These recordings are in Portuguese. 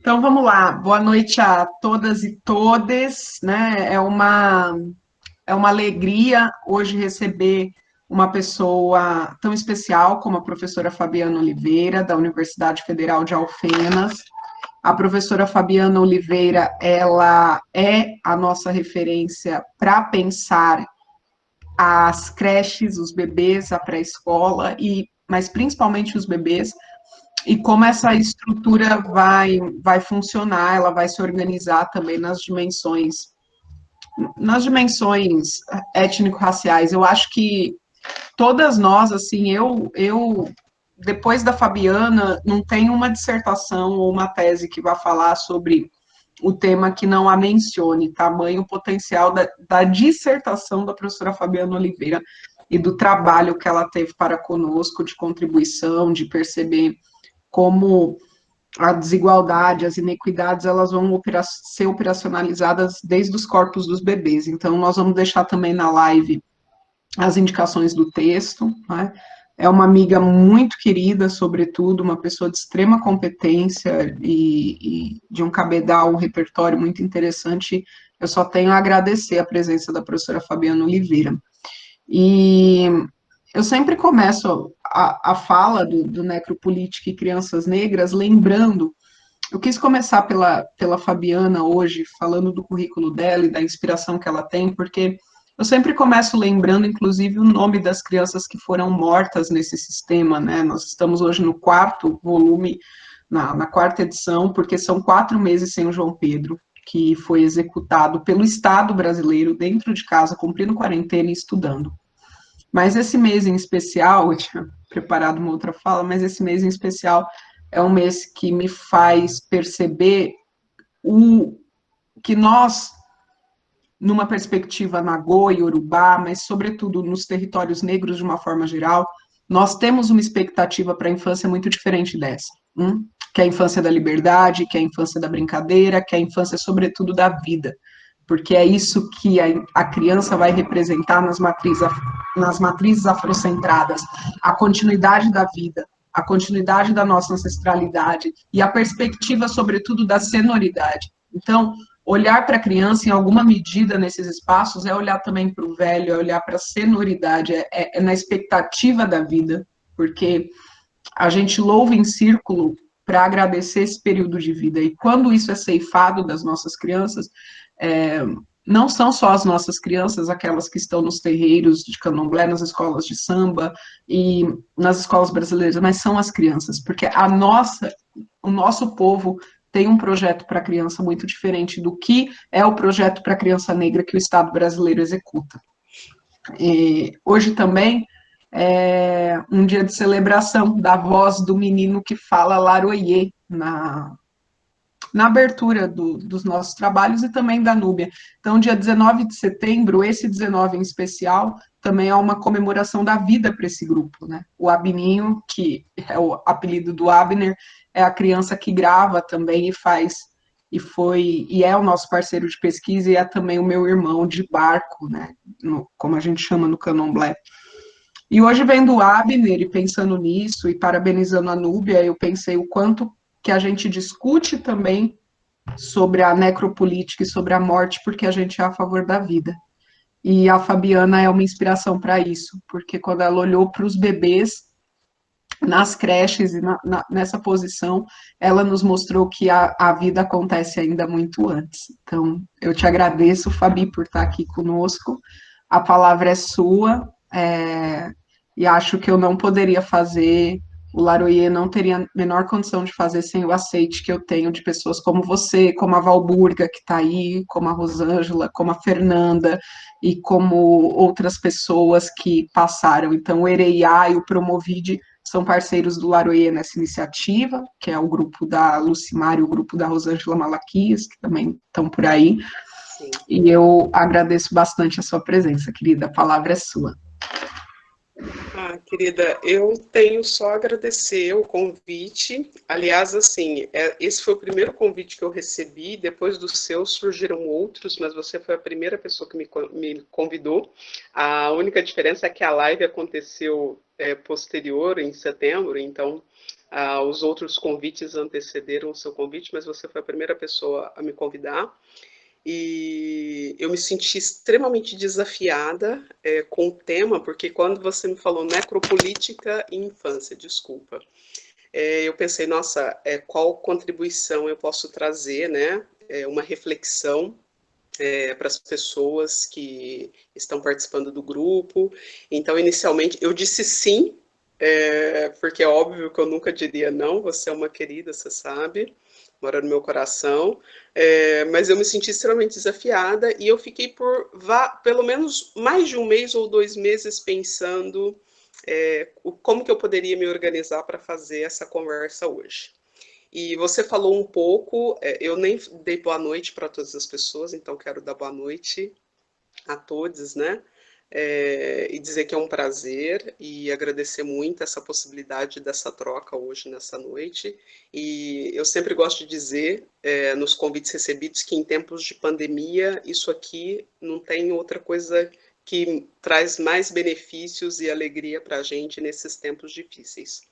Então vamos lá, boa noite a todas e todes, né? É uma alegria hoje receber uma pessoa tão especial como a professora Fabiana Oliveira, da Universidade Federal de Alfenas. A professora Fabiana Oliveira, ela é a nossa referência para pensar as creches, os bebês, a pré-escola, mas principalmente os bebês, e como essa estrutura vai funcionar, ela vai se organizar também nas dimensões étnico-raciais. Eu acho que todas nós, assim, eu depois da Fabiana, não tem uma dissertação ou uma tese que vá falar sobre o tema que não a mencione, tamanho potencial da dissertação da professora Fabiana Oliveira e do trabalho que ela teve para conosco, de contribuição, de perceber como a desigualdade, as inequidades, elas vão ser operacionalizadas desde os corpos dos bebês. Então, nós vamos deixar também na live as indicações do texto, né? É uma amiga muito querida, sobretudo, uma pessoa de extrema competência e de um cabedal, um repertório muito interessante. Eu só tenho a agradecer a presença da professora Fabiana Oliveira. E eu sempre começo a fala do Necropolítica e Crianças Negras lembrando, eu quis começar pela Fabiana hoje, falando do currículo dela e da inspiração que ela tem, porque eu sempre começo lembrando, inclusive, o nome das crianças que foram mortas nesse sistema, né? Nós estamos hoje no quarto volume, na quarta edição, porque são 4 meses sem o João Pedro, que foi executado pelo Estado brasileiro, dentro de casa, cumprindo quarentena e estudando. Mas esse mês em especial, eu tinha preparado uma outra fala, mas esse mês em especial é um mês que me faz perceber o que nós, numa perspectiva nagô e urubá, mas sobretudo nos territórios negros de uma forma geral, nós temos uma expectativa para a infância muito diferente dessa. Que é a infância da liberdade, que é a infância da brincadeira, que é a infância, sobretudo, da vida. Porque é isso que a criança vai representar nas matrizes afrocentradas, a continuidade da vida, a continuidade da nossa ancestralidade e a perspectiva, sobretudo, da senoridade. Então, olhar para a criança, em alguma medida, nesses espaços, é olhar também para o velho, é olhar para a senoridade, é na expectativa da vida, porque a gente louva em círculo para agradecer esse período de vida. E quando isso é ceifado das nossas crianças, não são só as nossas crianças, aquelas que estão nos terreiros de candomblé, nas escolas de samba e nas escolas brasileiras, mas são as crianças, porque o nosso povo tem um projeto para a criança muito diferente do que é o projeto para a criança negra que o Estado brasileiro executa. E hoje também é um dia de celebração da voz do menino que fala Laroye na abertura dos nossos trabalhos e também da Núbia. Então, dia 19 de setembro, esse 19 em especial, também é uma comemoração da vida para esse grupo, né? O Abininho, que é o apelido do Abner, é a criança que grava também e é o nosso parceiro de pesquisa e é também o meu irmão de barco, né? Como a gente chama no Candomblé. E hoje, vendo o Abner e pensando nisso e parabenizando a Núbia, eu pensei o quanto que a gente discute também sobre a necropolítica e sobre a morte, porque a gente é a favor da vida. E a Fabiana é uma inspiração para isso, porque quando ela olhou para os bebês nas creches e nessa posição, ela nos mostrou que a vida acontece ainda muito antes. Então, eu te agradeço, Fabi, por estar aqui conosco. A palavra é sua, e acho que eu não poderia fazer, o Laroyer não teria a menor condição de fazer sem o aceite que eu tenho de pessoas como você, como a Valburga, que está aí, como a Rosângela, como a Fernanda, e como outras pessoas que passaram. Então, o EREIA e o Promovide são parceiros do Laroyer nessa iniciativa, que é o grupo da Lucimar e o grupo da Rosângela Malaquias, que também estão por aí. Sim. E eu agradeço bastante a sua presença, querida. A palavra é sua. Querida, eu tenho só a agradecer o convite. Aliás, assim, esse foi o primeiro convite que eu recebi. Depois do seu surgiram outros, mas você foi a primeira pessoa que me convidou. A única diferença é que a live aconteceu posterior, em setembro, então Os outros convites antecederam o seu convite, mas você foi a primeira pessoa a me convidar. E eu me senti extremamente desafiada com o tema, porque quando você me falou necropolítica e infância, desculpa, eu pensei, nossa, qual contribuição eu posso trazer, né? Uma reflexão para as pessoas que estão participando do grupo. Então, inicialmente, eu disse sim, porque é óbvio que eu nunca diria não, você é uma querida, você sabe, mora no meu coração, mas eu me senti extremamente desafiada e eu fiquei por pelo menos mais de um mês ou 2 meses pensando como que eu poderia me organizar para fazer essa conversa hoje. E você falou um pouco, eu nem dei boa noite para todas as pessoas, então quero dar boa noite a todos, né? E dizer que é um prazer e agradecer muito essa possibilidade dessa troca hoje, nessa noite. E eu sempre gosto de dizer, nos convites recebidos, que em tempos de pandemia, isso aqui não tem outra coisa que traz mais benefícios e alegria para a gente nesses tempos difíceis.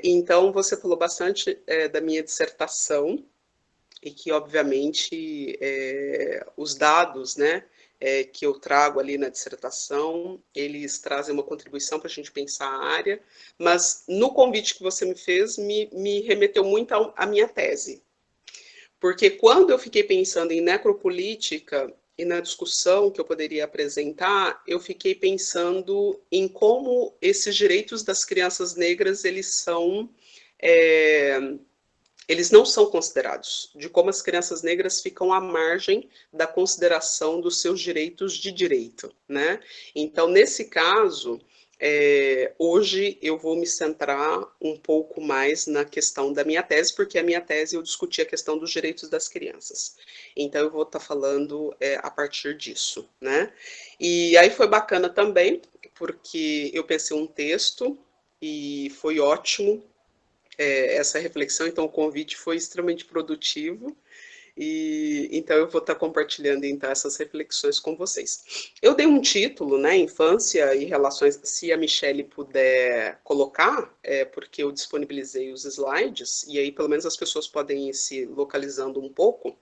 Então, você falou bastante da minha dissertação, e que, obviamente, os dados, né, que eu trago ali na dissertação, eles trazem uma contribuição para a gente pensar a área, mas no convite que você me fez, me remeteu muito à minha tese. Porque quando eu fiquei pensando em necropolítica e na discussão que eu poderia apresentar, eu fiquei pensando em como esses direitos das crianças negras, eles não são considerados, de como as crianças negras ficam à margem da consideração dos seus direitos de direito, né? Então, nesse caso, hoje eu vou me centrar um pouco mais na questão da minha tese, porque a minha tese eu discuti a questão dos direitos das crianças. Então, eu vou estar falando a partir disso, né? E aí foi bacana também, porque eu pensei um texto e foi ótimo essa reflexão, então o convite foi extremamente produtivo, e então eu vou estar compartilhando então essas reflexões com vocês. Eu dei um título, né, Infância e Relações, se a Michelle puder colocar, porque eu disponibilizei os slides, e aí pelo menos as pessoas podem ir se localizando um pouco.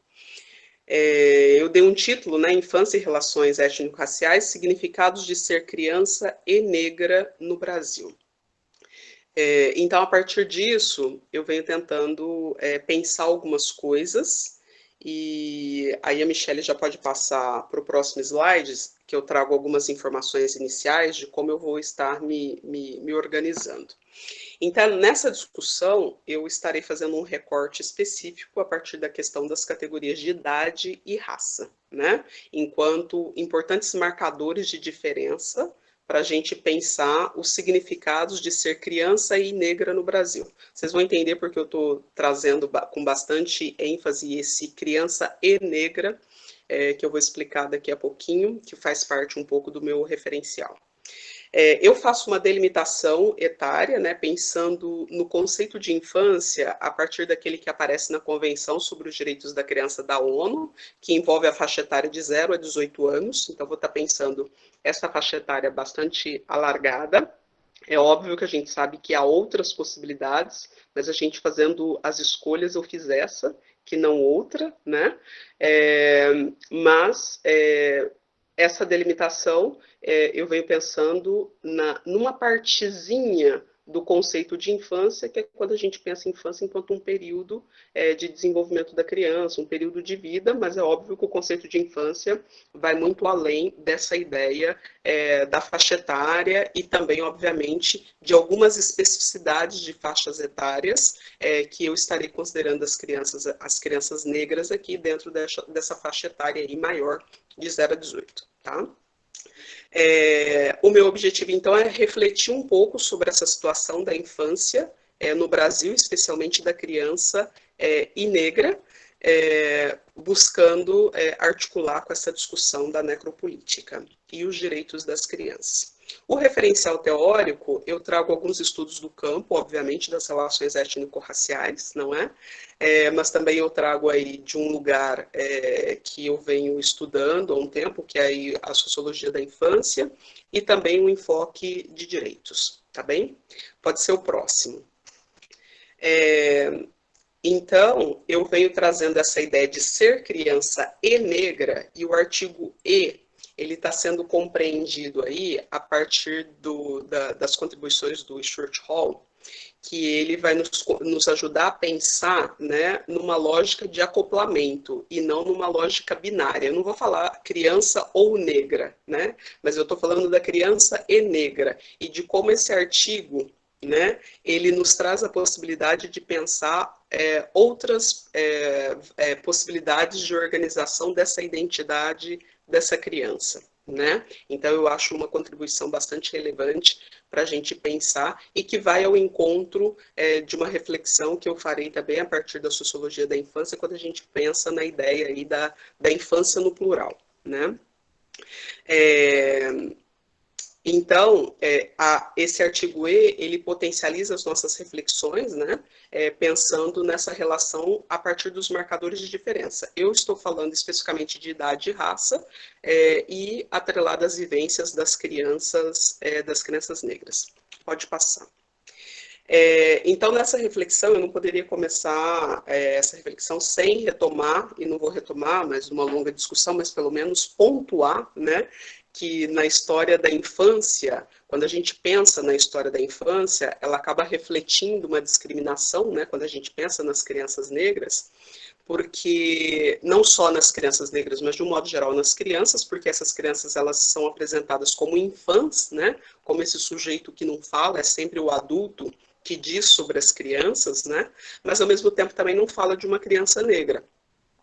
Eu dei um título, né, Infância e Relações Étnico-Raciais, Significados de Ser Criança e Negra no Brasil. Então, a partir disso, eu venho tentando pensar algumas coisas, e aí a Michelle já pode passar para o próximo slide, que eu trago algumas informações iniciais de como eu vou estar me organizando. Então, nessa discussão, eu estarei fazendo um recorte específico a partir da questão das categorias de idade e raça, né? Enquanto importantes marcadores de diferença para a gente pensar os significados de ser criança e negra no Brasil. Vocês vão entender porque eu estou trazendo com bastante ênfase esse criança e negra, que eu vou explicar daqui a pouquinho, que faz parte um pouco do meu referencial. Eu faço uma delimitação etária, né, pensando no conceito de infância a partir daquele que aparece na Convenção sobre os Direitos da Criança da ONU, que envolve a faixa etária de 0 a 18 anos, então vou estar pensando essa faixa etária bastante alargada. É óbvio que a gente sabe que há outras possibilidades, mas a gente fazendo as escolhas, eu fiz essa, que não outra, né? Mas essa delimitação, eu venho pensando numa partezinha do conceito de infância, que é quando a gente pensa em infância enquanto um período de desenvolvimento da criança, um período de vida, mas é óbvio que o conceito de infância vai muito além dessa ideia da faixa etária e também, obviamente, de algumas especificidades de faixas etárias que eu estarei considerando as crianças negras aqui dentro dessa faixa etária aí maior de 0 a 18, tá? O meu objetivo, então, é refletir um pouco sobre essa situação da infância no Brasil, especialmente da criança e negra, buscando articular com essa discussão da necropolítica e os direitos das crianças. O referencial teórico, eu trago alguns estudos do campo, obviamente, das relações étnico-raciais, não é? Mas também eu trago aí de um lugar que eu venho estudando há um tempo, que é aí a sociologia da infância, e também um enfoque de direitos, tá bem? Pode ser o próximo. Então, eu venho trazendo essa ideia de ser criança e negra, e o artigo E, ele está sendo compreendido aí a partir das contribuições do Stuart Hall, que ele vai nos ajudar a pensar, né, numa lógica de acoplamento e não numa lógica binária. Eu não vou falar criança ou negra, né, mas eu estou falando da criança e negra e de como esse artigo, né, ele nos traz a possibilidade de pensar outras possibilidades de organização dessa identidade dessa criança. Né? Então, eu acho uma contribuição bastante relevante para a gente pensar e que vai ao encontro de uma reflexão que eu farei também a partir da sociologia da infância, quando a gente pensa na ideia aí da infância no plural. Né? Então, esse artigo E, ele potencializa as nossas reflexões, né, pensando nessa relação a partir dos marcadores de diferença. Eu estou falando especificamente de idade e raça, e atrelado às vivências das crianças negras. Pode passar. Então, nessa reflexão, eu não poderia começar essa reflexão sem retomar, e não vou retomar, mas uma longa discussão, mas pelo menos pontuar, né, que na história da infância, quando a gente pensa na história da infância, ela acaba refletindo uma discriminação, né, quando a gente pensa nas crianças negras, porque não só nas crianças negras, mas de um modo geral nas crianças, porque essas crianças elas são apresentadas como infãs, né, como esse sujeito que não fala, é sempre o adulto que diz sobre as crianças, né, mas ao mesmo tempo também não fala de uma criança negra.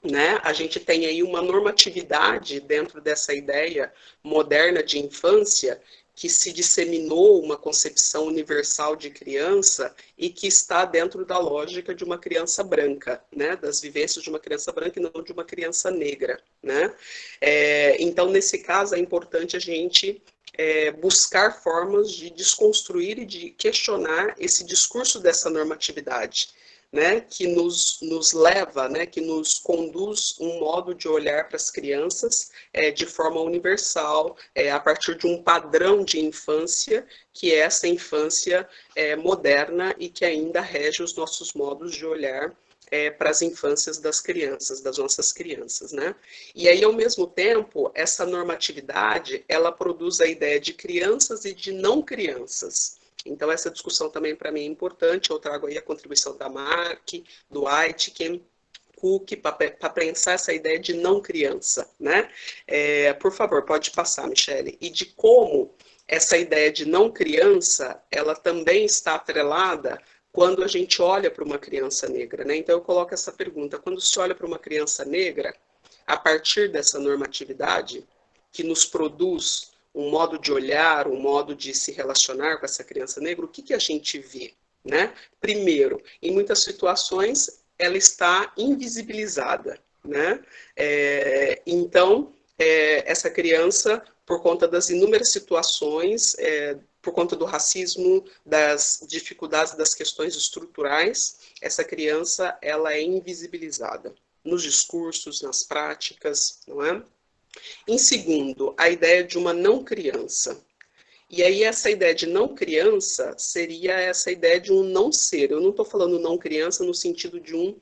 Né? A gente tem aí uma normatividade dentro dessa ideia moderna de infância que se disseminou uma concepção universal de criança e que está dentro da lógica de uma criança branca, né? Das vivências de uma criança branca e não de uma criança negra. Né? Então, nesse caso, é importante a gente buscar formas de desconstruir e de questionar esse discurso dessa normatividade. Né, que nos leva, né, que nos conduz um modo de olhar para as crianças de forma universal, a partir de um padrão de infância, que é essa infância moderna e que ainda rege os nossos modos de olhar para as infâncias das crianças, das nossas crianças, né? E aí, ao mesmo tempo, essa normatividade, ela produz a ideia de crianças e de não crianças. Então, essa discussão também para mim é importante. Eu trago aí a contribuição da Mark, do Aitken, Cook, para pensar essa ideia de não criança, né? Por favor, pode passar, Michele. E de como essa ideia de não criança, ela também está atrelada quando a gente olha para uma criança negra, né? Então, eu coloco essa pergunta. Quando se olha para uma criança negra, a partir dessa normatividade que nos produz um modo de olhar, um modo de se relacionar com essa criança negra, o que a gente vê? Né? Primeiro, em muitas situações, ela está invisibilizada. Né? Então, essa criança, por conta das inúmeras situações, por conta do racismo, das dificuldades das questões estruturais, essa criança ela é invisibilizada nos discursos, nas práticas, não é? Em segundo, a ideia de uma não criança. E aí essa ideia de não criança seria essa ideia de um não ser. Eu não estou falando não criança no sentido de um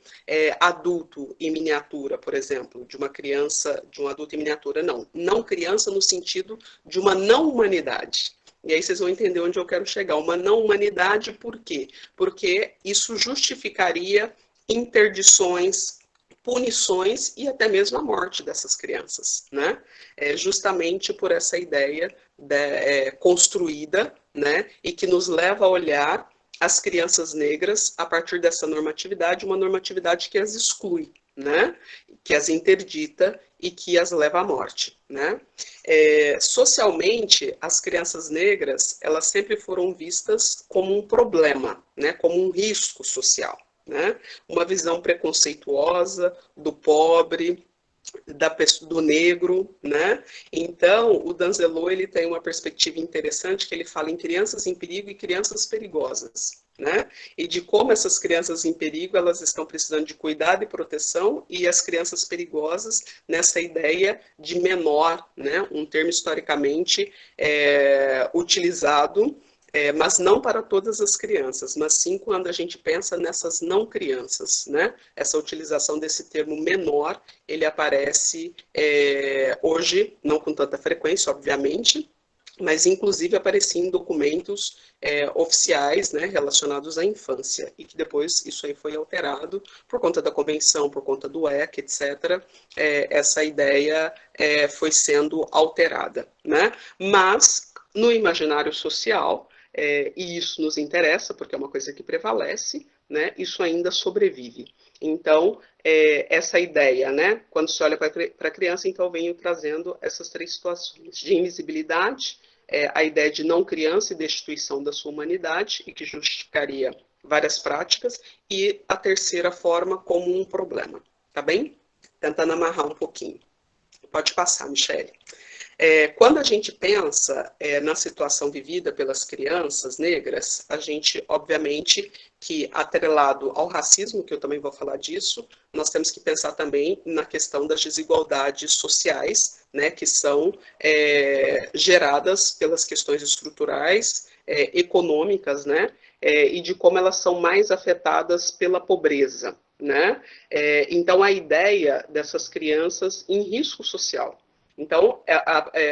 adulto em miniatura, por exemplo, de uma criança, de um adulto em miniatura, não. Não criança no sentido de uma não humanidade. E aí vocês vão entender onde eu quero chegar. Uma não humanidade, por quê? Porque isso justificaria interdições, punições e até mesmo a morte dessas crianças, né? Justamente por essa ideia construída, né? E que nos leva a olhar as crianças negras a partir dessa normatividade, uma normatividade que as exclui, né? Que as interdita e que as leva à morte, né? Socialmente, as crianças negras, elas sempre foram vistas como um problema, né? Como um risco social. Né? Uma visão preconceituosa do pobre, do negro, né? Então, o Danzelot, ele tem uma perspectiva interessante que ele fala em crianças em perigo e crianças perigosas, né? E de como essas crianças em perigo, elas estão precisando de cuidado e proteção, e as crianças perigosas nessa ideia de menor, né? Um termo historicamente utilizado mas não para todas as crianças, mas sim quando a gente pensa nessas não crianças, né? Essa utilização desse termo menor, ele aparece hoje, não com tanta frequência, obviamente, mas inclusive aparecia em documentos oficiais, né, relacionados à infância, e que depois isso aí foi alterado por conta da convenção, por conta do ECA, etc. Essa ideia foi sendo alterada, né? Mas no imaginário social, e isso nos interessa, porque é uma coisa que prevalece, né, isso ainda sobrevive. Então, essa ideia, né, quando se olha para a criança, então eu venho trazendo essas três situações de invisibilidade, a ideia de não criança e destituição da sua humanidade, e que justificaria várias práticas, e a terceira forma como um problema, tá bem? Tentando amarrar um pouquinho. Pode passar, Michele. Quando a gente pensa na situação vivida pelas crianças negras, a gente, obviamente, que atrelado ao racismo, que eu também vou falar disso, nós temos que pensar também na questão das desigualdades sociais, né, que são geradas pelas questões estruturais, econômicas, né, e de como elas são mais afetadas pela pobreza, né? Então, a ideia dessas crianças em risco social. Então,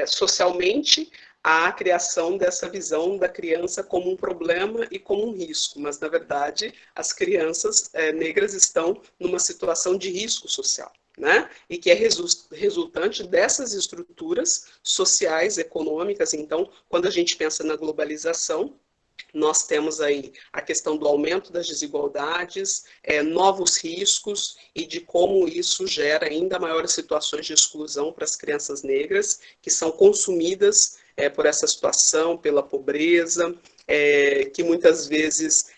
socialmente, há a criação dessa visão da criança como um problema e como um risco, mas, na verdade, as crianças negras estão numa situação de risco social, né? E que é resultante dessas estruturas sociais, econômicas. Então, quando a gente pensa na globalização, nós temos aí a questão do aumento das desigualdades, novos riscos e de como isso gera ainda maiores situações de exclusão para as crianças negras, que são consumidas por essa situação, pela pobreza, que muitas vezes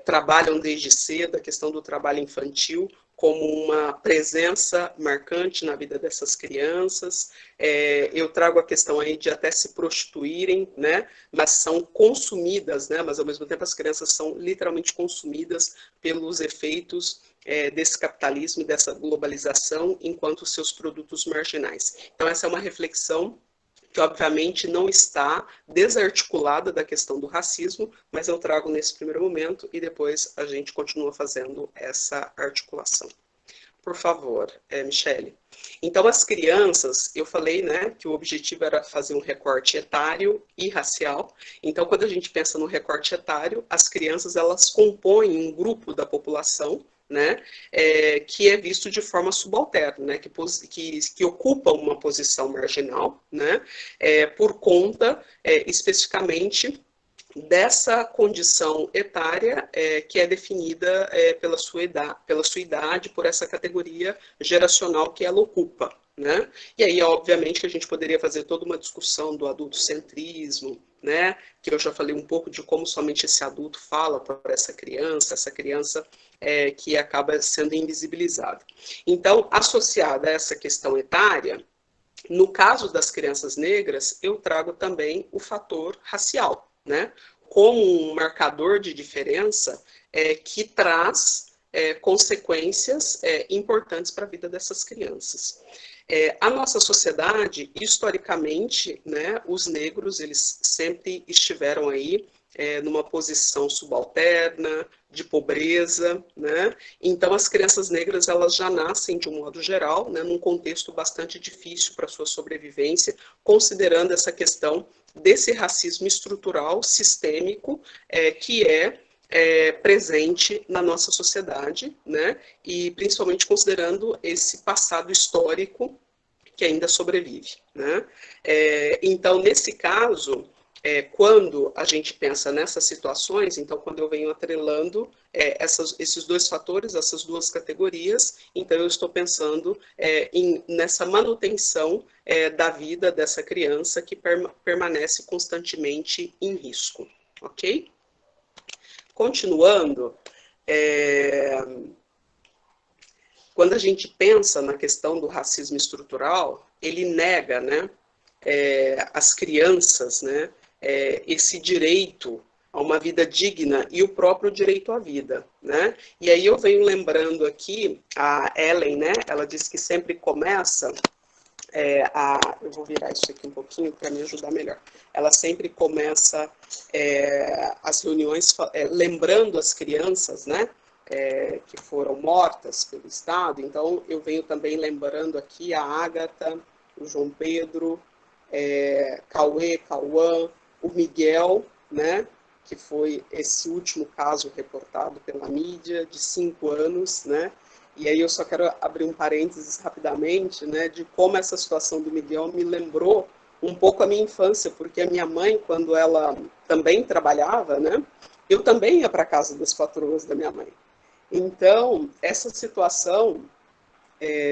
trabalham desde cedo, a questão do trabalho infantil, como uma presença marcante na vida dessas crianças. Eu trago a questão aí de até se prostituírem, né? Mas são consumidas, né? Mas ao mesmo tempo as crianças são literalmente consumidas pelos efeitos desse capitalismo e dessa globalização enquanto seus produtos marginais. Então essa é uma reflexão que obviamente não está desarticulada da questão do racismo, mas eu trago nesse primeiro momento e depois a gente continua fazendo essa articulação. Por favor, Michele. Então, as crianças, eu falei, né, que o objetivo era fazer um recorte etário e racial. Então, quando a gente pensa no recorte etário, as crianças, elas compõem um grupo da população, né, que é visto de forma subalterna, né, que ocupa uma posição marginal, né, por conta, especificamente, dessa condição etária que é definida pela sua idade, por essa categoria geracional que ela ocupa, né? E aí, obviamente, que a gente poderia fazer toda uma discussão do adultocentrismo, né? Que eu já falei um pouco de como somente esse adulto fala para essa criança que acaba sendo invisibilizada. Então, associada a essa questão etária, no caso das crianças negras, eu trago também o fator racial, né? Como um marcador de diferença que traz consequências importantes para a vida dessas crianças. A nossa sociedade, historicamente, né, os negros, eles sempre estiveram aí numa posição subalterna, de pobreza, né? Então as crianças negras, elas já nascem de um modo geral, né, num contexto bastante difícil para sua sobrevivência, considerando essa questão desse racismo estrutural, sistêmico, que presente na nossa sociedade, né? E principalmente considerando esse passado histórico que ainda sobrevive, né? Então, nesse caso, quando a gente pensa nessas situações, então quando eu venho atrelando esses dois fatores, essas duas categorias, então eu estou pensando nessa manutenção da vida dessa criança que permanece constantemente em risco, ok? Continuando, quando a gente pensa na questão do racismo estrutural, ele nega, né, as crianças, né, esse direito a uma vida digna e o próprio direito à vida, né? E aí eu venho lembrando aqui a Ellen, né? Ela diz que sempre começa eu vou virar isso aqui um pouquinho para me ajudar melhor. Ela sempre começa as reuniões lembrando as crianças, né, que foram mortas pelo Estado. Então, eu venho também lembrando aqui a Ágata, o João Pedro, Cauê, Cauã, o Miguel, né, que foi esse último caso reportado pela mídia, de 5 anos, né. E aí eu só quero abrir um parênteses rapidamente, né, de como essa situação do Miguel me lembrou um pouco a minha infância, porque a minha mãe, quando ela também trabalhava, né, eu também ia para a casa das patroas da minha mãe. Então, essa situação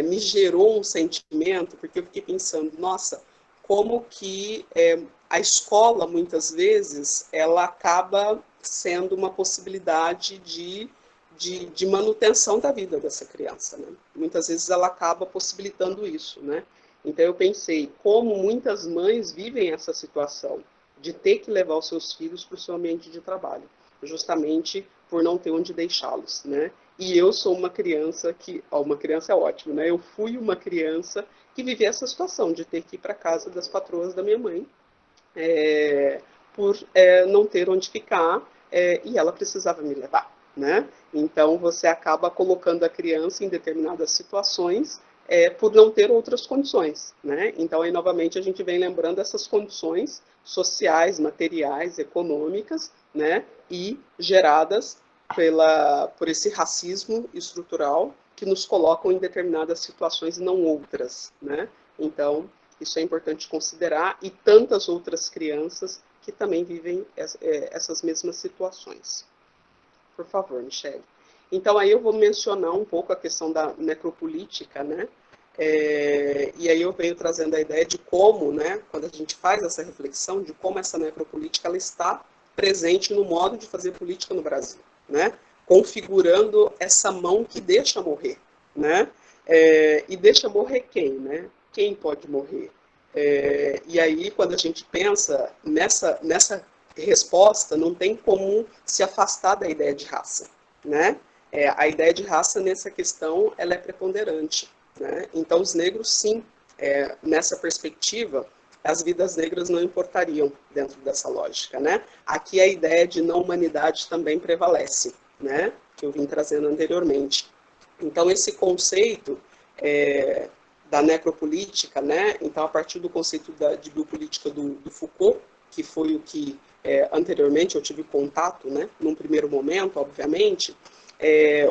me gerou um sentimento, porque eu fiquei pensando, nossa, como que a escola, muitas vezes, ela acaba sendo uma possibilidade de manutenção da vida dessa criança, né? Muitas vezes ela acaba possibilitando isso, né? Então eu pensei, como muitas mães vivem essa situação de ter que levar os seus filhos para o seu ambiente de trabalho, justamente por não ter onde deixá-los, né? E eu sou uma criança uma criança é ótimo, né? Eu fui uma criança que vivia essa situação de ter que ir para casa das patroas da minha mãe, por não ter onde ficar, e ela precisava me levar, né? Então você acaba colocando a criança em determinadas situações por não ter outras condições, né? Então aí novamente a gente vem lembrando essas condições sociais, materiais, econômicas, né? E geradas por esse racismo estrutural que nos colocam em determinadas situações e não outras, né? Então isso é importante considerar, e tantas outras crianças que também vivem essas mesmas situações. Por favor, Michele. Então, aí eu vou mencionar um pouco a questão da necropolítica, né? E aí eu venho trazendo a ideia de como, né, quando a gente faz essa reflexão, de como essa necropolítica ela está presente no modo de fazer política no Brasil, né? Configurando essa mão que deixa morrer, né? E deixa morrer quem, né? Quem pode morrer? E aí, quando a gente pensa nessa resposta, não tem como se afastar da ideia de raça, né? A ideia de raça nessa questão ela é preponderante, né? Então, os negros, sim, nessa perspectiva, as vidas negras não importariam dentro dessa lógica, né? Aqui a ideia de não humanidade também prevalece, né? Que eu vim trazendo anteriormente. Então, esse conceito da necropolítica, né? Então, a partir do conceito de biopolítica do Foucault, que foi o que anteriormente eu tive contato, né? Num primeiro momento, obviamente,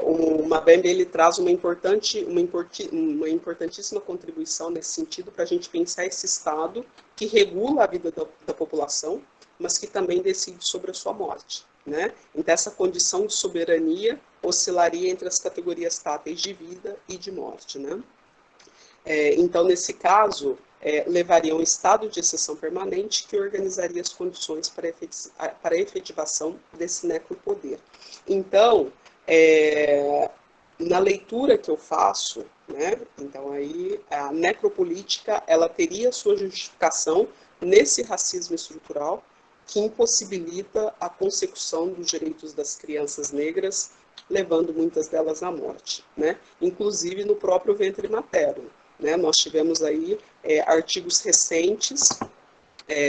o Mabembe ele traz uma importantíssima contribuição nesse sentido para a gente pensar esse Estado que regula a vida da população, mas que também decide sobre a sua morte, né? Então, essa condição de soberania oscilaria entre as categorias táteis de vida e de morte, né? Então, nesse caso, levaria a um estado de exceção permanente que organizaria as condições para a efetivação desse necropoder. Então, na leitura que eu faço, né, então aí a necropolítica ela teria sua justificação nesse racismo estrutural que impossibilita a consecução dos direitos das crianças negras, levando muitas delas à morte, né, inclusive no próprio ventre materno. Né? Nós tivemos aí artigos recentes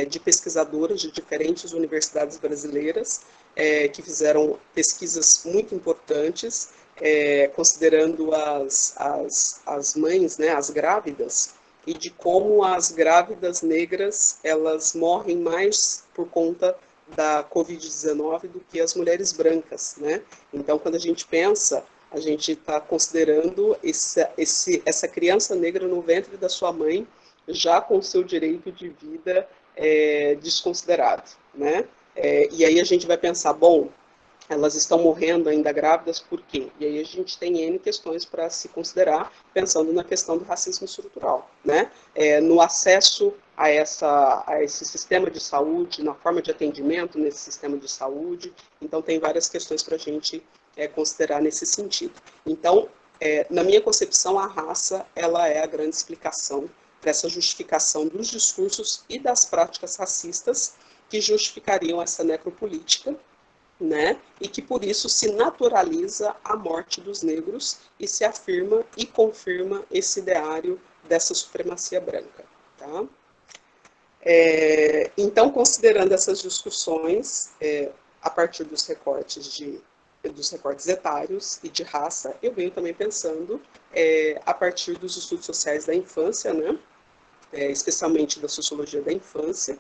de pesquisadoras de diferentes universidades brasileiras que fizeram pesquisas muito importantes, considerando as mães, né, as grávidas, e de como as grávidas negras elas morrem mais por conta da Covid-19 do que as mulheres brancas, né? Então, quando a gente pensa, a gente está considerando essa criança negra no ventre da sua mãe, já com seu direito de vida desconsiderado, né? E aí a gente vai pensar, bom, elas estão morrendo ainda grávidas, por quê? E aí a gente tem N questões para se considerar, pensando na questão do racismo estrutural, né? No acesso a esse sistema de saúde, na forma de atendimento nesse sistema de saúde, então tem várias questões para a gente considerar nesse sentido. Então, na minha concepção, a raça ela é a grande explicação para essa justificação dos discursos e das práticas racistas que justificariam essa necropolítica, né? E que por isso se naturaliza a morte dos negros e se afirma e confirma esse ideário dessa supremacia branca. Tá? Então, considerando essas discussões, a partir dos recortes etários e de raça, eu venho também pensando a partir dos estudos sociais da infância, né? Especialmente da sociologia da infância,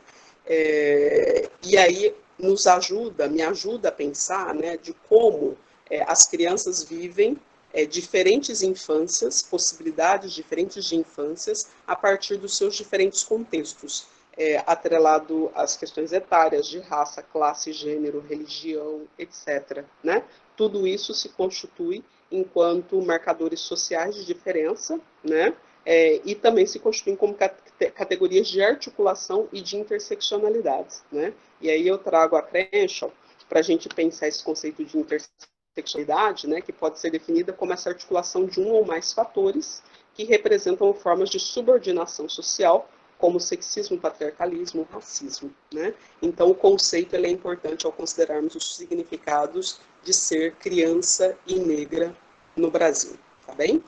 e aí me ajuda a pensar, né, de como as crianças vivem diferentes infâncias, possibilidades diferentes de infâncias, a partir dos seus diferentes contextos, atrelado às questões etárias, de raça, classe, gênero, religião, etc. Né? Tudo isso se constitui enquanto marcadores sociais de diferença, né? E também se constituem como categorias de articulação e de interseccionalidades. Né? E aí eu trago a Crenshaw para a gente pensar esse conceito de interseccionalidade, né, que pode ser definida como essa articulação de um ou mais fatores que representam formas de subordinação social, como sexismo, patriarcalismo, racismo. Né? Então o conceito ele é importante ao considerarmos os significados de ser criança e negra no Brasil. Tá bem?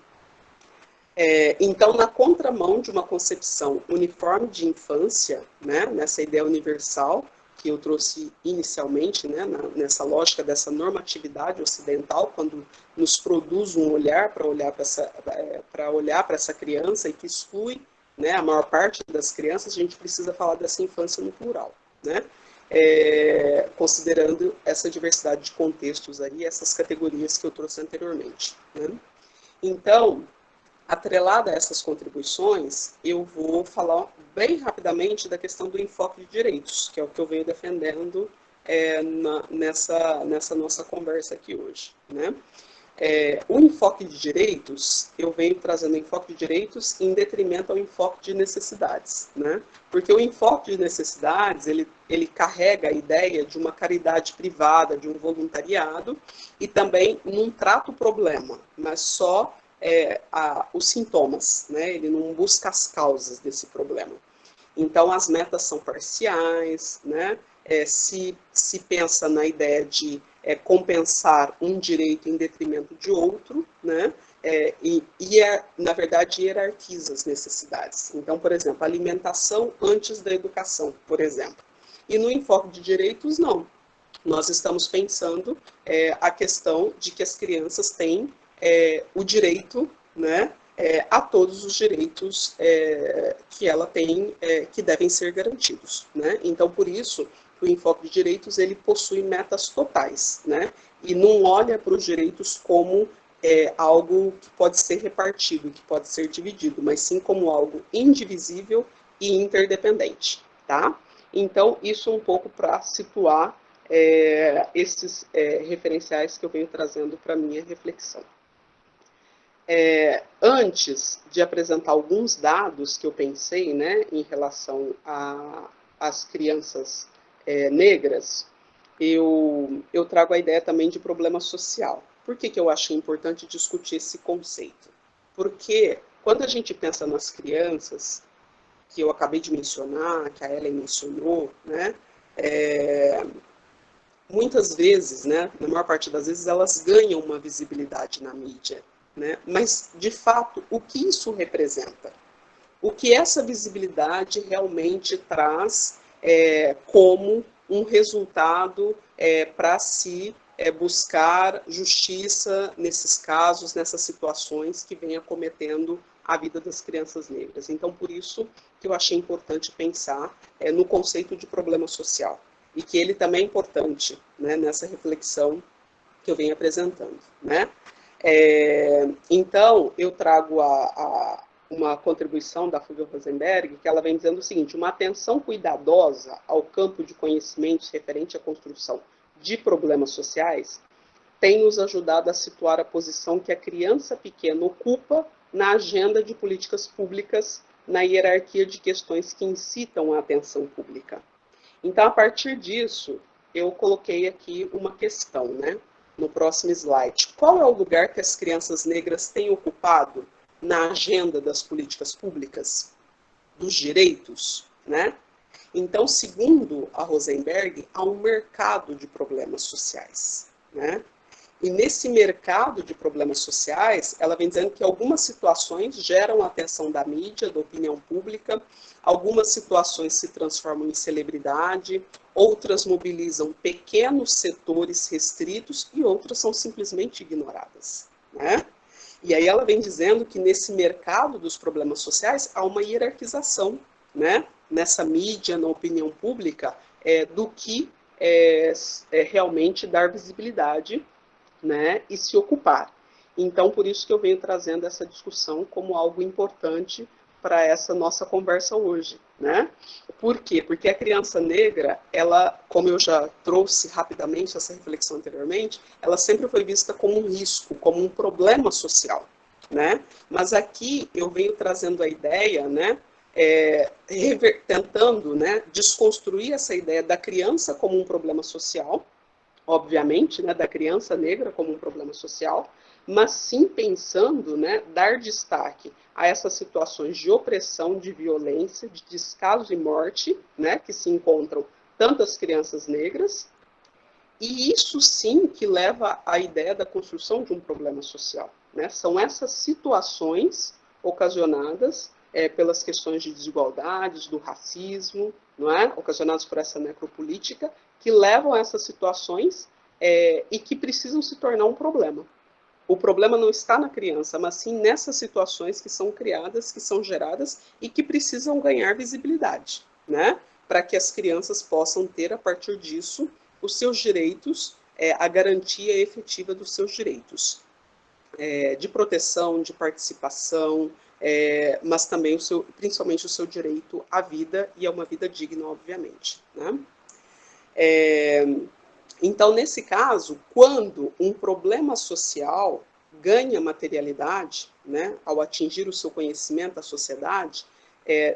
Então, na contramão de uma concepção uniforme de infância, né, nessa ideia universal que eu trouxe inicialmente, né, nessa lógica dessa normatividade ocidental, quando nos produz um olhar para olhar para essa criança e que exclui, né, a maior parte das crianças, a gente precisa falar dessa infância no plural, né? Considerando essa diversidade de contextos aí, essas categorias que eu trouxe anteriormente. Né? Então, atrelada a essas contribuições, eu vou falar bem rapidamente da questão do enfoque de direitos, que é o que eu venho defendendo nessa nossa conversa aqui hoje. Né? O enfoque de direitos, eu venho trazendo o enfoque de direitos em detrimento ao enfoque de necessidades. Né? Porque o enfoque de necessidades, ele carrega a ideia de uma caridade privada, de um voluntariado, e também não trata o problema, mas só os sintomas, né? Ele não busca as causas desse problema. Então, as metas são parciais, né? Se pensa na ideia de compensar um direito em detrimento de outro, né? Na verdade, hierarquiza as necessidades. Então, por exemplo, alimentação antes da educação, por exemplo. E no enfoque de direitos, não. Nós estamos pensando a questão de que as crianças têm o direito, né, a todos os direitos que ela tem, que devem ser garantidos. Né? Então, por isso, o enfoque de direitos ele possui metas totais, né? E não olha para os direitos como algo que pode ser repartido, que pode ser dividido, mas sim como algo indivisível e interdependente. Tá? Então, isso um pouco para situar esses referenciais que eu venho trazendo para a minha reflexão. Antes de apresentar alguns dados que eu pensei, né, em relação às crianças negras, eu trago a ideia também de problema social. Por que eu achei importante discutir esse conceito? Porque quando a gente pensa nas crianças, que eu acabei de mencionar, que a Ellen mencionou, né, muitas vezes, né, na maior parte das vezes, elas ganham uma visibilidade na mídia. Né? Mas, de fato, o que isso representa? O que essa visibilidade realmente traz como um resultado para se buscar justiça nesses casos, nessas situações que vem acometendo a vida das crianças negras. Então, por isso que eu achei importante pensar no conceito de problema social. E que ele também é importante, né, nessa reflexão que eu venho apresentando. Né? Então, eu trago uma contribuição da Fulvia Rosenberg, que ela vem dizendo o seguinte: uma atenção cuidadosa ao campo de conhecimentos referente à construção de problemas sociais tem nos ajudado a situar a posição que a criança pequena ocupa na agenda de políticas públicas, na hierarquia de questões que incitam a atenção pública. Então, a partir disso, eu coloquei aqui uma questão, né? No próximo slide. Qual é o lugar que as crianças negras têm ocupado na agenda das políticas públicas, dos direitos, né? Então, segundo a Rosenberg, há um mercado de problemas sociais, né? E nesse mercado de problemas sociais, ela vem dizendo que algumas situações geram a atenção da mídia, da opinião pública, algumas situações se transformam em celebridade, outras mobilizam pequenos setores restritos e outras são simplesmente ignoradas, né? E aí ela vem dizendo que nesse mercado dos problemas sociais há uma hierarquização, né? Nessa mídia, na opinião pública, do que realmente dar visibilidade, né, e se ocupar. Então, por isso que eu venho trazendo essa discussão como algo importante para essa nossa conversa hoje, né? Por quê? Porque a criança negra, ela, como eu já trouxe rapidamente essa reflexão anteriormente, ela sempre foi vista como um risco, como um problema social, né? Mas aqui eu venho trazendo a ideia, né, tentando, né, desconstruir essa ideia da criança como um problema social, obviamente, né, da criança negra como um problema social, mas sim pensando, né, dar destaque a essas situações de opressão, de violência, de descaso e morte, né, que se encontram tantas crianças negras, e isso sim que leva à ideia da construção de um problema social, né? São essas situações ocasionadas pelas questões de desigualdades, do racismo, não é? Ocasionadas por essa necropolítica, que levam a essas situações e que precisam se tornar um problema. O problema não está na criança, mas sim nessas situações que são criadas, que são geradas e que precisam ganhar visibilidade, né? Para que as crianças possam ter, a partir disso, os seus direitos, a garantia efetiva dos seus direitos, de proteção, de participação, mas também principalmente o seu direito à vida e a uma vida digna, obviamente, né? Então, nesse caso, quando um problema social ganha materialidade, né, ao atingir o seu conhecimento da sociedade,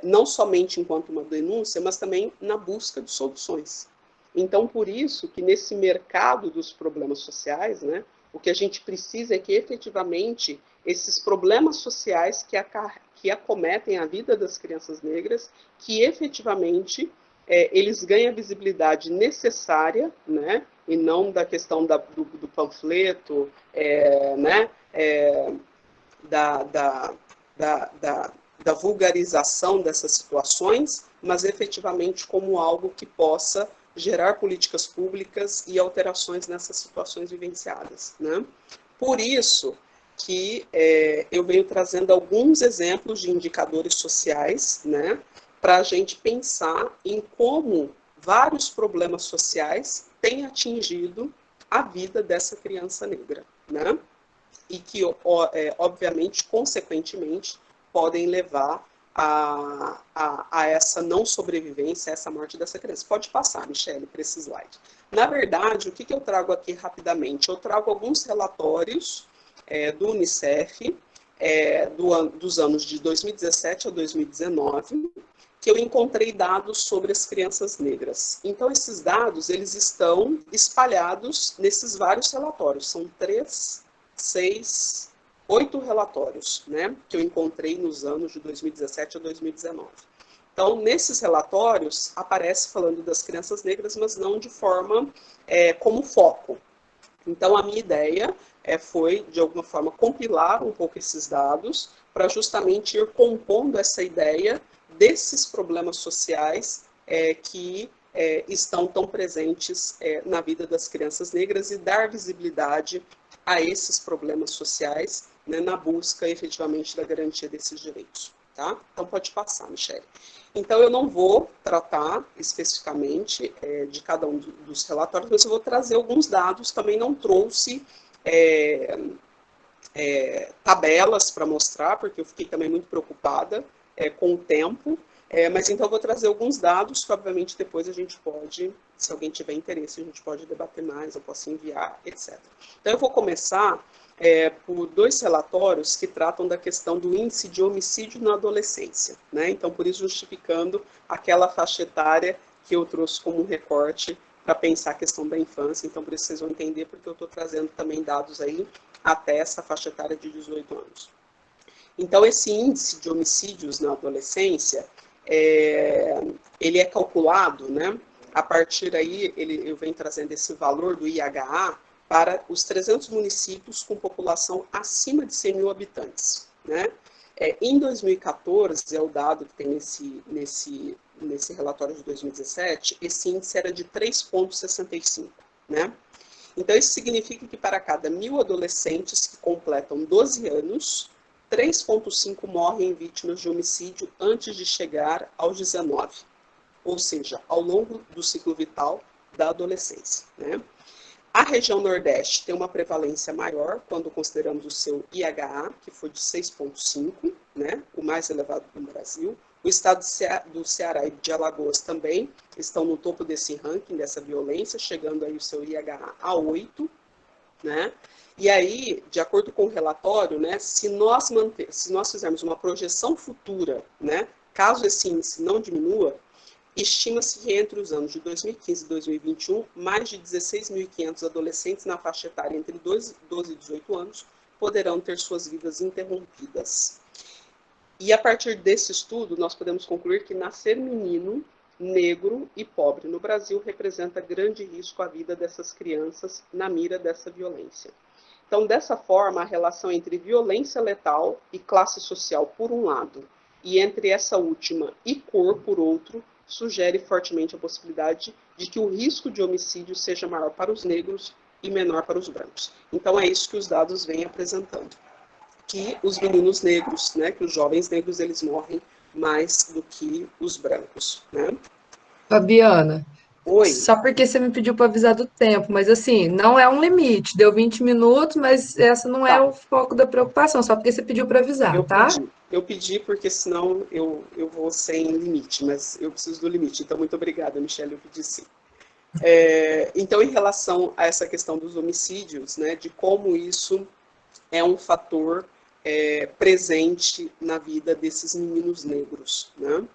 não somente enquanto uma denúncia, mas também na busca de soluções. Então, por isso que nesse mercado dos problemas sociais, né, o que a gente precisa é que efetivamente esses problemas sociais que acometem a vida das crianças negras, que efetivamente eles ganham a visibilidade necessária, né, e não da questão do panfleto, né, da vulgarização dessas situações, mas efetivamente como algo que possa gerar políticas públicas e alterações nessas situações vivenciadas, né? Por isso que eu venho trazendo alguns exemplos de indicadores sociais, né, para a gente pensar em como vários problemas sociais têm atingido a vida dessa criança negra, né? E que, obviamente, consequentemente, podem levar a essa não sobrevivência, a essa morte dessa criança. Pode passar, Michele, para esse slide. Na verdade, o que eu trago aqui rapidamente? Eu trago alguns relatórios do Unicef, dos anos de 2017 a 2019, que eu encontrei dados sobre as crianças negras. Então, esses dados, eles estão espalhados nesses vários relatórios. São 8 relatórios, né, que eu encontrei nos anos de 2017 a 2019. Então, nesses relatórios, aparece falando das crianças negras, mas não de forma como foco. Então, a minha ideia foi, de alguma forma, compilar um pouco esses dados para justamente ir compondo essa ideia desses problemas sociais que estão tão presentes na vida das crianças negras e dar visibilidade a esses problemas sociais, né, na busca, efetivamente, da garantia desses direitos. Tá? Então, pode passar, Michele. Então, eu não vou tratar especificamente de cada um dos relatórios, mas eu vou trazer alguns dados. Também não trouxe tabelas para mostrar, porque eu fiquei também muito preocupada com o tempo. Mas então eu vou trazer alguns dados que, obviamente, depois a gente pode, se alguém tiver interesse, a gente pode debater mais, eu posso enviar, etc. Então eu vou começar por 2 relatórios que tratam da questão do índice de homicídio na adolescência, né? Então, por isso, justificando aquela faixa etária que eu trouxe como um recorte para pensar a questão da infância. Então, por isso vocês vão entender, porque eu estou trazendo também dados aí até essa faixa etária de 18 anos. Então, esse índice de homicídios na adolescência, ele é calculado, né, a partir aí, eu venho trazendo esse valor do IHA, para os 300 municípios com população acima de 100 mil habitantes, né? Em 2014, é o dado que tem nesse relatório de 2017, esse índice era de 3,65, né? Então, isso significa que para cada 1.000 adolescentes que completam 12 anos, 3,5 morrem vítimas de homicídio antes de chegar aos 19, ou seja, ao longo do ciclo vital da adolescência, né? A região Nordeste tem uma prevalência maior quando consideramos o seu IHA, que foi de 6,5, né, o mais elevado do Brasil. O estado do Ceará e de Alagoas também estão no topo desse ranking, dessa violência, chegando aí o seu IHA a 8, né? E aí, de acordo com o relatório, né, se nós fizermos uma projeção futura, né, caso esse índice não diminua, estima-se que entre os anos de 2015 e 2021, mais de 16.500 adolescentes na faixa etária entre 12 e 18 anos poderão ter suas vidas interrompidas. E a partir desse estudo, nós podemos concluir que nascer menino, negro e pobre no Brasil representa grande risco à vida dessas crianças na mira dessa violência. Então, dessa forma, a relação entre violência letal e classe social, por um lado, e entre essa última e cor, por outro, sugere fortemente a possibilidade de que o risco de homicídio seja maior para os negros e menor para os brancos. Então, é isso que os dados vêm apresentando. Que os meninos negros, né, que os jovens negros, eles morrem mais do que os brancos, né? Fabiana, Oi. só porque você me pediu para avisar do tempo, mas assim, não é um limite. Deu 20 minutos, mas essa não é o foco da preocupação, só porque você pediu para avisar, tá? Eu pedi porque senão eu vou sem limite, mas eu preciso do limite. Então, muito obrigada, Michelle, eu pedi sim. Então, em relação a essa questão dos homicídios, né, de como isso é um fator presente na vida desses meninos negros, né?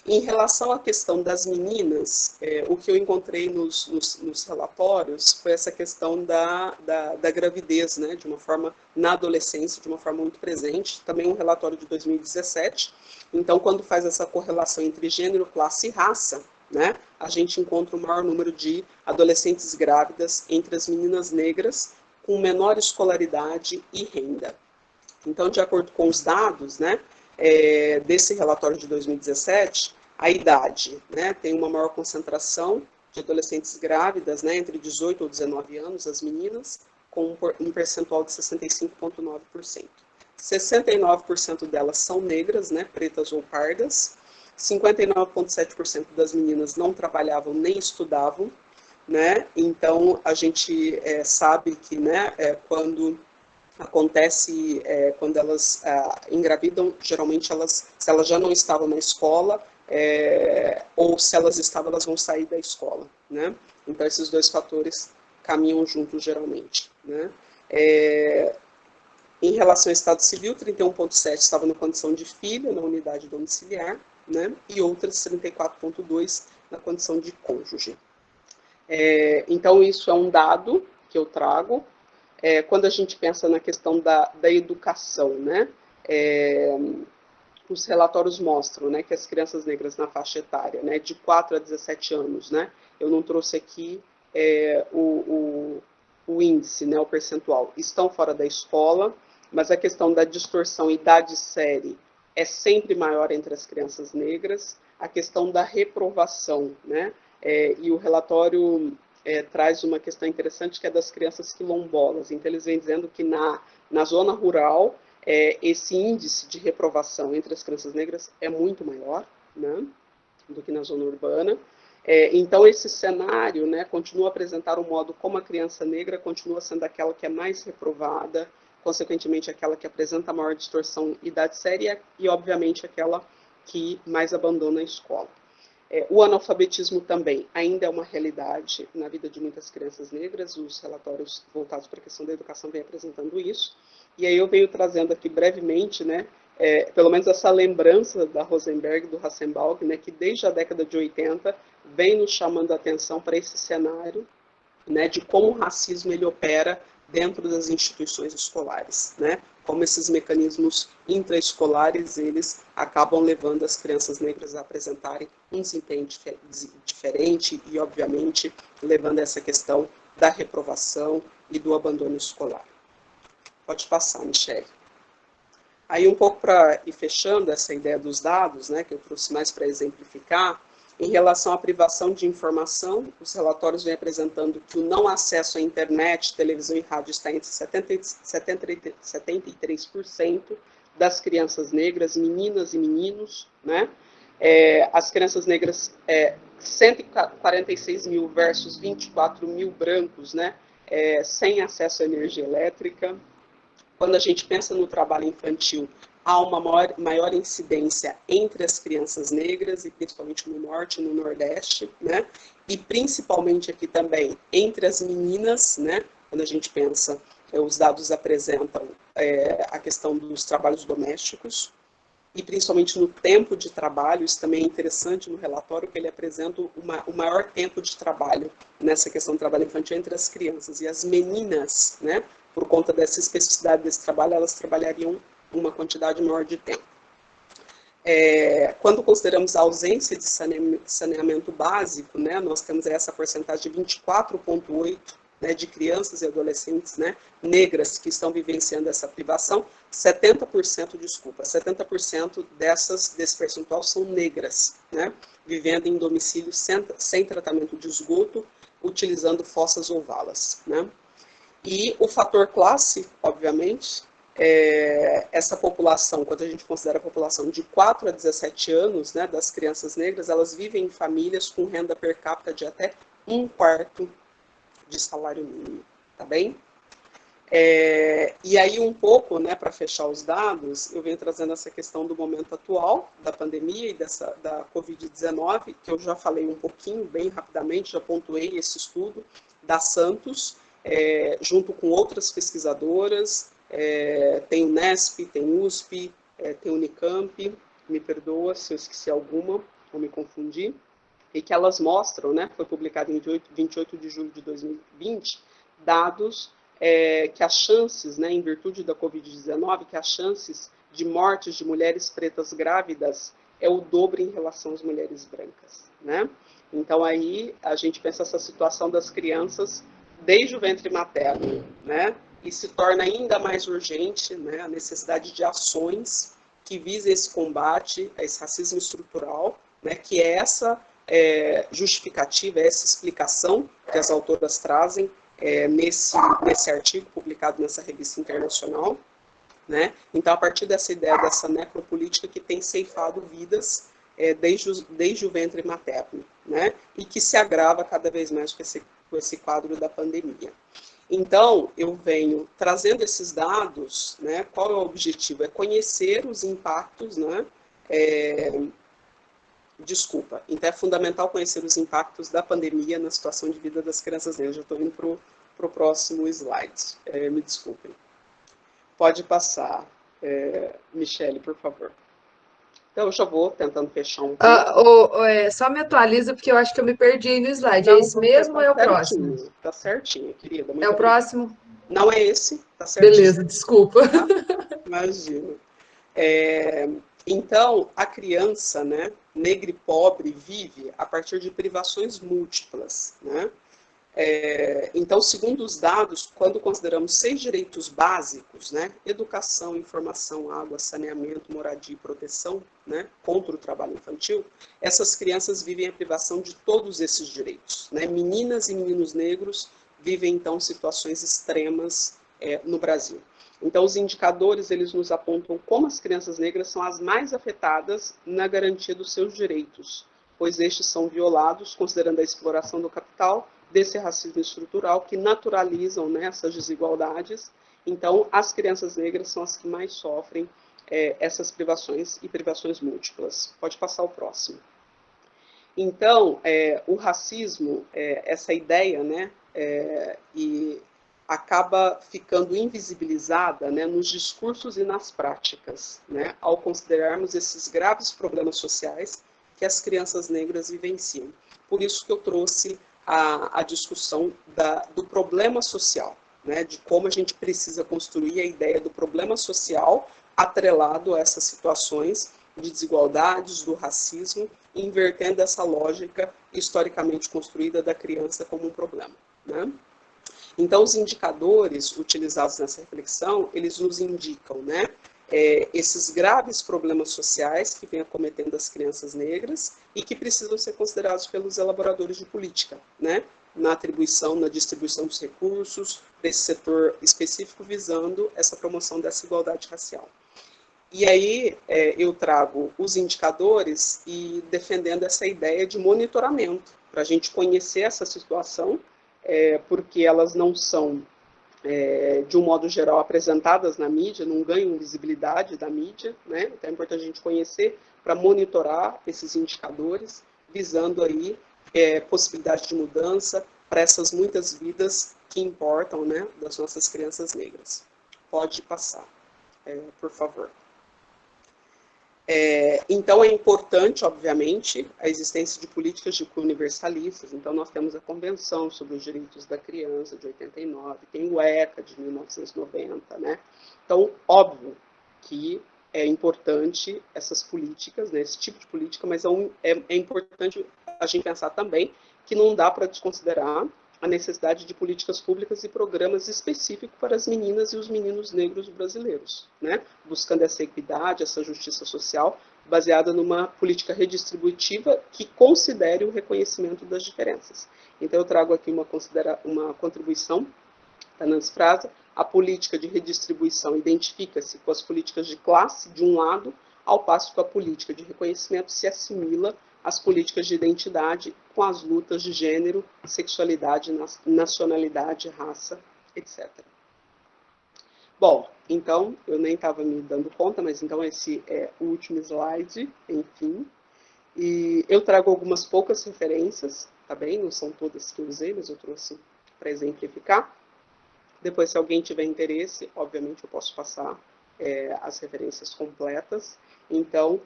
Em relação à questão das meninas, o que eu encontrei nos relatórios foi essa questão da gravidez, né, de uma forma, na adolescência, de uma forma muito presente, também um relatório de 2017. Então, quando faz essa correlação entre gênero, classe e raça, né, a gente encontra o maior número de adolescentes grávidas entre as meninas negras com menor escolaridade e renda. Então, de acordo com os dados, né, desse relatório de 2017, a idade, né, tem uma maior concentração de adolescentes grávidas, né, entre 18 ou 19 anos, as meninas, com um percentual de 65,9%. 69% delas são negras, né, pretas ou pardas. 59,7% das meninas não trabalhavam nem estudavam, né? Então, a gente sabe que, né, quando acontece, quando elas engravidam, geralmente se elas já não estavam na escola, ou se elas estavam, elas vão sair da escola, né? Então, esses dois fatores caminham juntos, geralmente, né? Em relação ao Estado Civil, 31,7% estavam na condição de filha, na unidade domiciliar, né? E outras 34,2% na condição de cônjuge. Então, isso é um dado que eu trago. Quando a gente pensa na questão da educação, né? Os relatórios mostram, né, que as crianças negras na faixa etária, né, de 4 a 17 anos, né, eu não trouxe aqui o índice, né, o percentual, estão fora da escola, mas a questão da distorção idade-série é sempre maior entre as crianças negras, a questão da reprovação, né, e o relatório traz uma questão interessante que é das crianças quilombolas, então eles vêm dizendo que na zona rural, esse índice de reprovação entre as crianças negras é muito maior, né, do que na zona urbana. Então, esse cenário, né, continua a apresentar um modo como a criança negra continua sendo aquela que é mais reprovada, consequentemente, aquela que apresenta maior distorção idade séria e, obviamente, aquela que mais abandona a escola. O analfabetismo também ainda é uma realidade na vida de muitas crianças negras, os relatórios voltados para a questão da educação vêm apresentando isso, e aí eu venho trazendo aqui brevemente, né, pelo menos essa lembrança da Rosenberg, do Hassenbalg, né, que desde a década de 80 vem nos chamando a atenção para esse cenário, né, de como o racismo ele opera dentro das instituições escolares, né, como esses mecanismos intraescolares, eles acabam levando as crianças negras a apresentarem um desempenho diferente e, obviamente, levando essa questão da reprovação e do abandono escolar. Pode passar, Michele. Aí um pouco para ir fechando essa ideia dos dados, né, que eu trouxe mais para exemplificar, em relação à privação de informação, os relatórios vêm apresentando que o não acesso à internet, televisão e rádio está entre 73% das crianças negras, meninas e meninos, né? As crianças negras, 146 mil versus 24 mil brancos, né? Sem acesso à energia elétrica. Quando a gente pensa no trabalho infantil, há uma maior incidência entre as crianças negras, e principalmente no Norte e no Nordeste, né? E principalmente aqui também entre as meninas, né? Quando a gente pensa, os dados apresentam a questão dos trabalhos domésticos, e principalmente no tempo de trabalho. Isso também é interessante no relatório, que ele apresenta o maior tempo de trabalho nessa questão do trabalho infantil entre as crianças. E as meninas, né, por conta dessa especificidade desse trabalho, elas trabalhariam uma quantidade maior de tempo. Quando consideramos a ausência de saneamento básico, né, nós temos essa porcentagem de 24,8%, né, de crianças e adolescentes, né, negras que estão vivenciando essa privação. 70% desse percentual são negras, né, vivendo em domicílio sem tratamento de esgoto, utilizando fossas ou valas, né. E o fator classe, obviamente, essa população, quando a gente considera a população de 4 a 17 anos, né, das crianças negras, elas vivem em famílias com renda per capita de até 1/4 de salário mínimo, tá bem? E aí um pouco, né, para fechar os dados, eu venho trazendo essa questão do momento atual, da pandemia e da Covid-19, que eu já falei um pouquinho, bem rapidamente, já pontuei esse estudo da Santos, junto com outras pesquisadoras, tem Unesp, tem USP, tem Unicamp, me perdoa se eu esqueci alguma ou me confundi, e que elas mostram, né, foi publicado em 28 de julho de 2020, dados que as chances, né, em virtude da Covid-19, que as chances de mortes de mulheres pretas grávidas é o dobro em relação às mulheres brancas, né? Então aí a gente pensa essa situação das crianças desde o ventre materno, né? E se torna ainda mais urgente, né, a necessidade de ações que visem esse combate a esse racismo estrutural, né, que é essa justificativa, essa explicação que as autoras trazem nesse artigo publicado nessa revista internacional, né? Então, a partir dessa ideia dessa necropolítica que tem ceifado vidas desde o ventre materno, né? E que se agrava cada vez mais com esse quadro da pandemia. Então, eu venho trazendo esses dados, né? Qual é o objetivo? É conhecer os impactos, né? Então é fundamental conhecer os impactos da pandemia na situação de vida das crianças negras. Já estou indo para o próximo slide, me desculpem. Pode passar, Michele, por favor. Então, eu já vou tentando fechar um pouco. Só me atualiza, porque eu acho que eu me perdi aí no slide. Não, É esse mesmo ou é o próximo? Tá certinho, querida. Muito É o obrigada. próximo? Não é esse, tá certinho. Beleza, desculpa. Tá? Imagina. Então, a criança, né, negra e pobre vive a partir de privações múltiplas, né? Então, segundo os dados, quando consideramos 6 direitos básicos, né, educação, informação, água, saneamento, moradia e proteção, né, contra o trabalho infantil, essas crianças vivem a privação de todos esses direitos, né? Meninas e meninos negros vivem, então, situações extremas no Brasil. Então, os indicadores, eles nos apontam como as crianças negras são as mais afetadas na garantia dos seus direitos, pois estes são violados, considerando a exploração do capital, desse racismo estrutural, que naturalizam, né, essas desigualdades. Então, as crianças negras são as que mais sofrem essas privações e privações múltiplas. Pode passar o próximo. Então, o racismo, essa ideia, né, e acaba ficando invisibilizada, né, nos discursos e nas práticas, né, ao considerarmos esses graves problemas sociais que as crianças negras vivenciam. Por isso que eu trouxe a discussão do problema social, né, de como a gente precisa construir a ideia do problema social atrelado a essas situações de desigualdades, do racismo, invertendo essa lógica historicamente construída da criança como um problema, né? Então, os indicadores utilizados nessa reflexão, eles nos indicam, né, esses graves problemas sociais que vêm acometendo as crianças negras e que precisam ser considerados pelos elaboradores de política, né, na atribuição, na distribuição dos recursos desse setor específico, visando essa promoção dessa igualdade racial. E aí eu trago os indicadores e defendendo essa ideia de monitoramento, para a gente conhecer essa situação, porque elas não são, de um modo geral, apresentadas na mídia, não ganham visibilidade da mídia, né? Então é importante a gente conhecer para monitorar esses indicadores, visando aí possibilidade de mudança para essas muitas vidas que importam, né, das nossas crianças negras. Pode passar, por favor. Então, é importante, obviamente, a existência de políticas de universalistas. Então, nós temos a Convenção sobre os Direitos da Criança, de 89, tem o ECA, de 1990, né? Então, óbvio que é importante essas políticas, né, esse tipo de política, mas é importante a gente pensar também que não dá para desconsiderar a necessidade de políticas públicas e programas específicos para as meninas e os meninos negros brasileiros, né? Buscando essa equidade, essa justiça social, baseada numa política redistributiva que considere o reconhecimento das diferenças. Então, eu trago aqui uma contribuição da Nancy Fraser. A política de redistribuição identifica-se com as políticas de classe, de um lado, ao passo que a política de reconhecimento se assimila as políticas de identidade com as lutas de gênero, sexualidade, nacionalidade, raça, etc. Bom, então, eu nem estava me dando conta, mas então esse é o último slide, enfim. E eu trago algumas poucas referências, tá bem? Não são todas que eu usei, mas eu trouxe para exemplificar. Depois, se alguém tiver interesse, obviamente eu posso passar as referências completas. Então,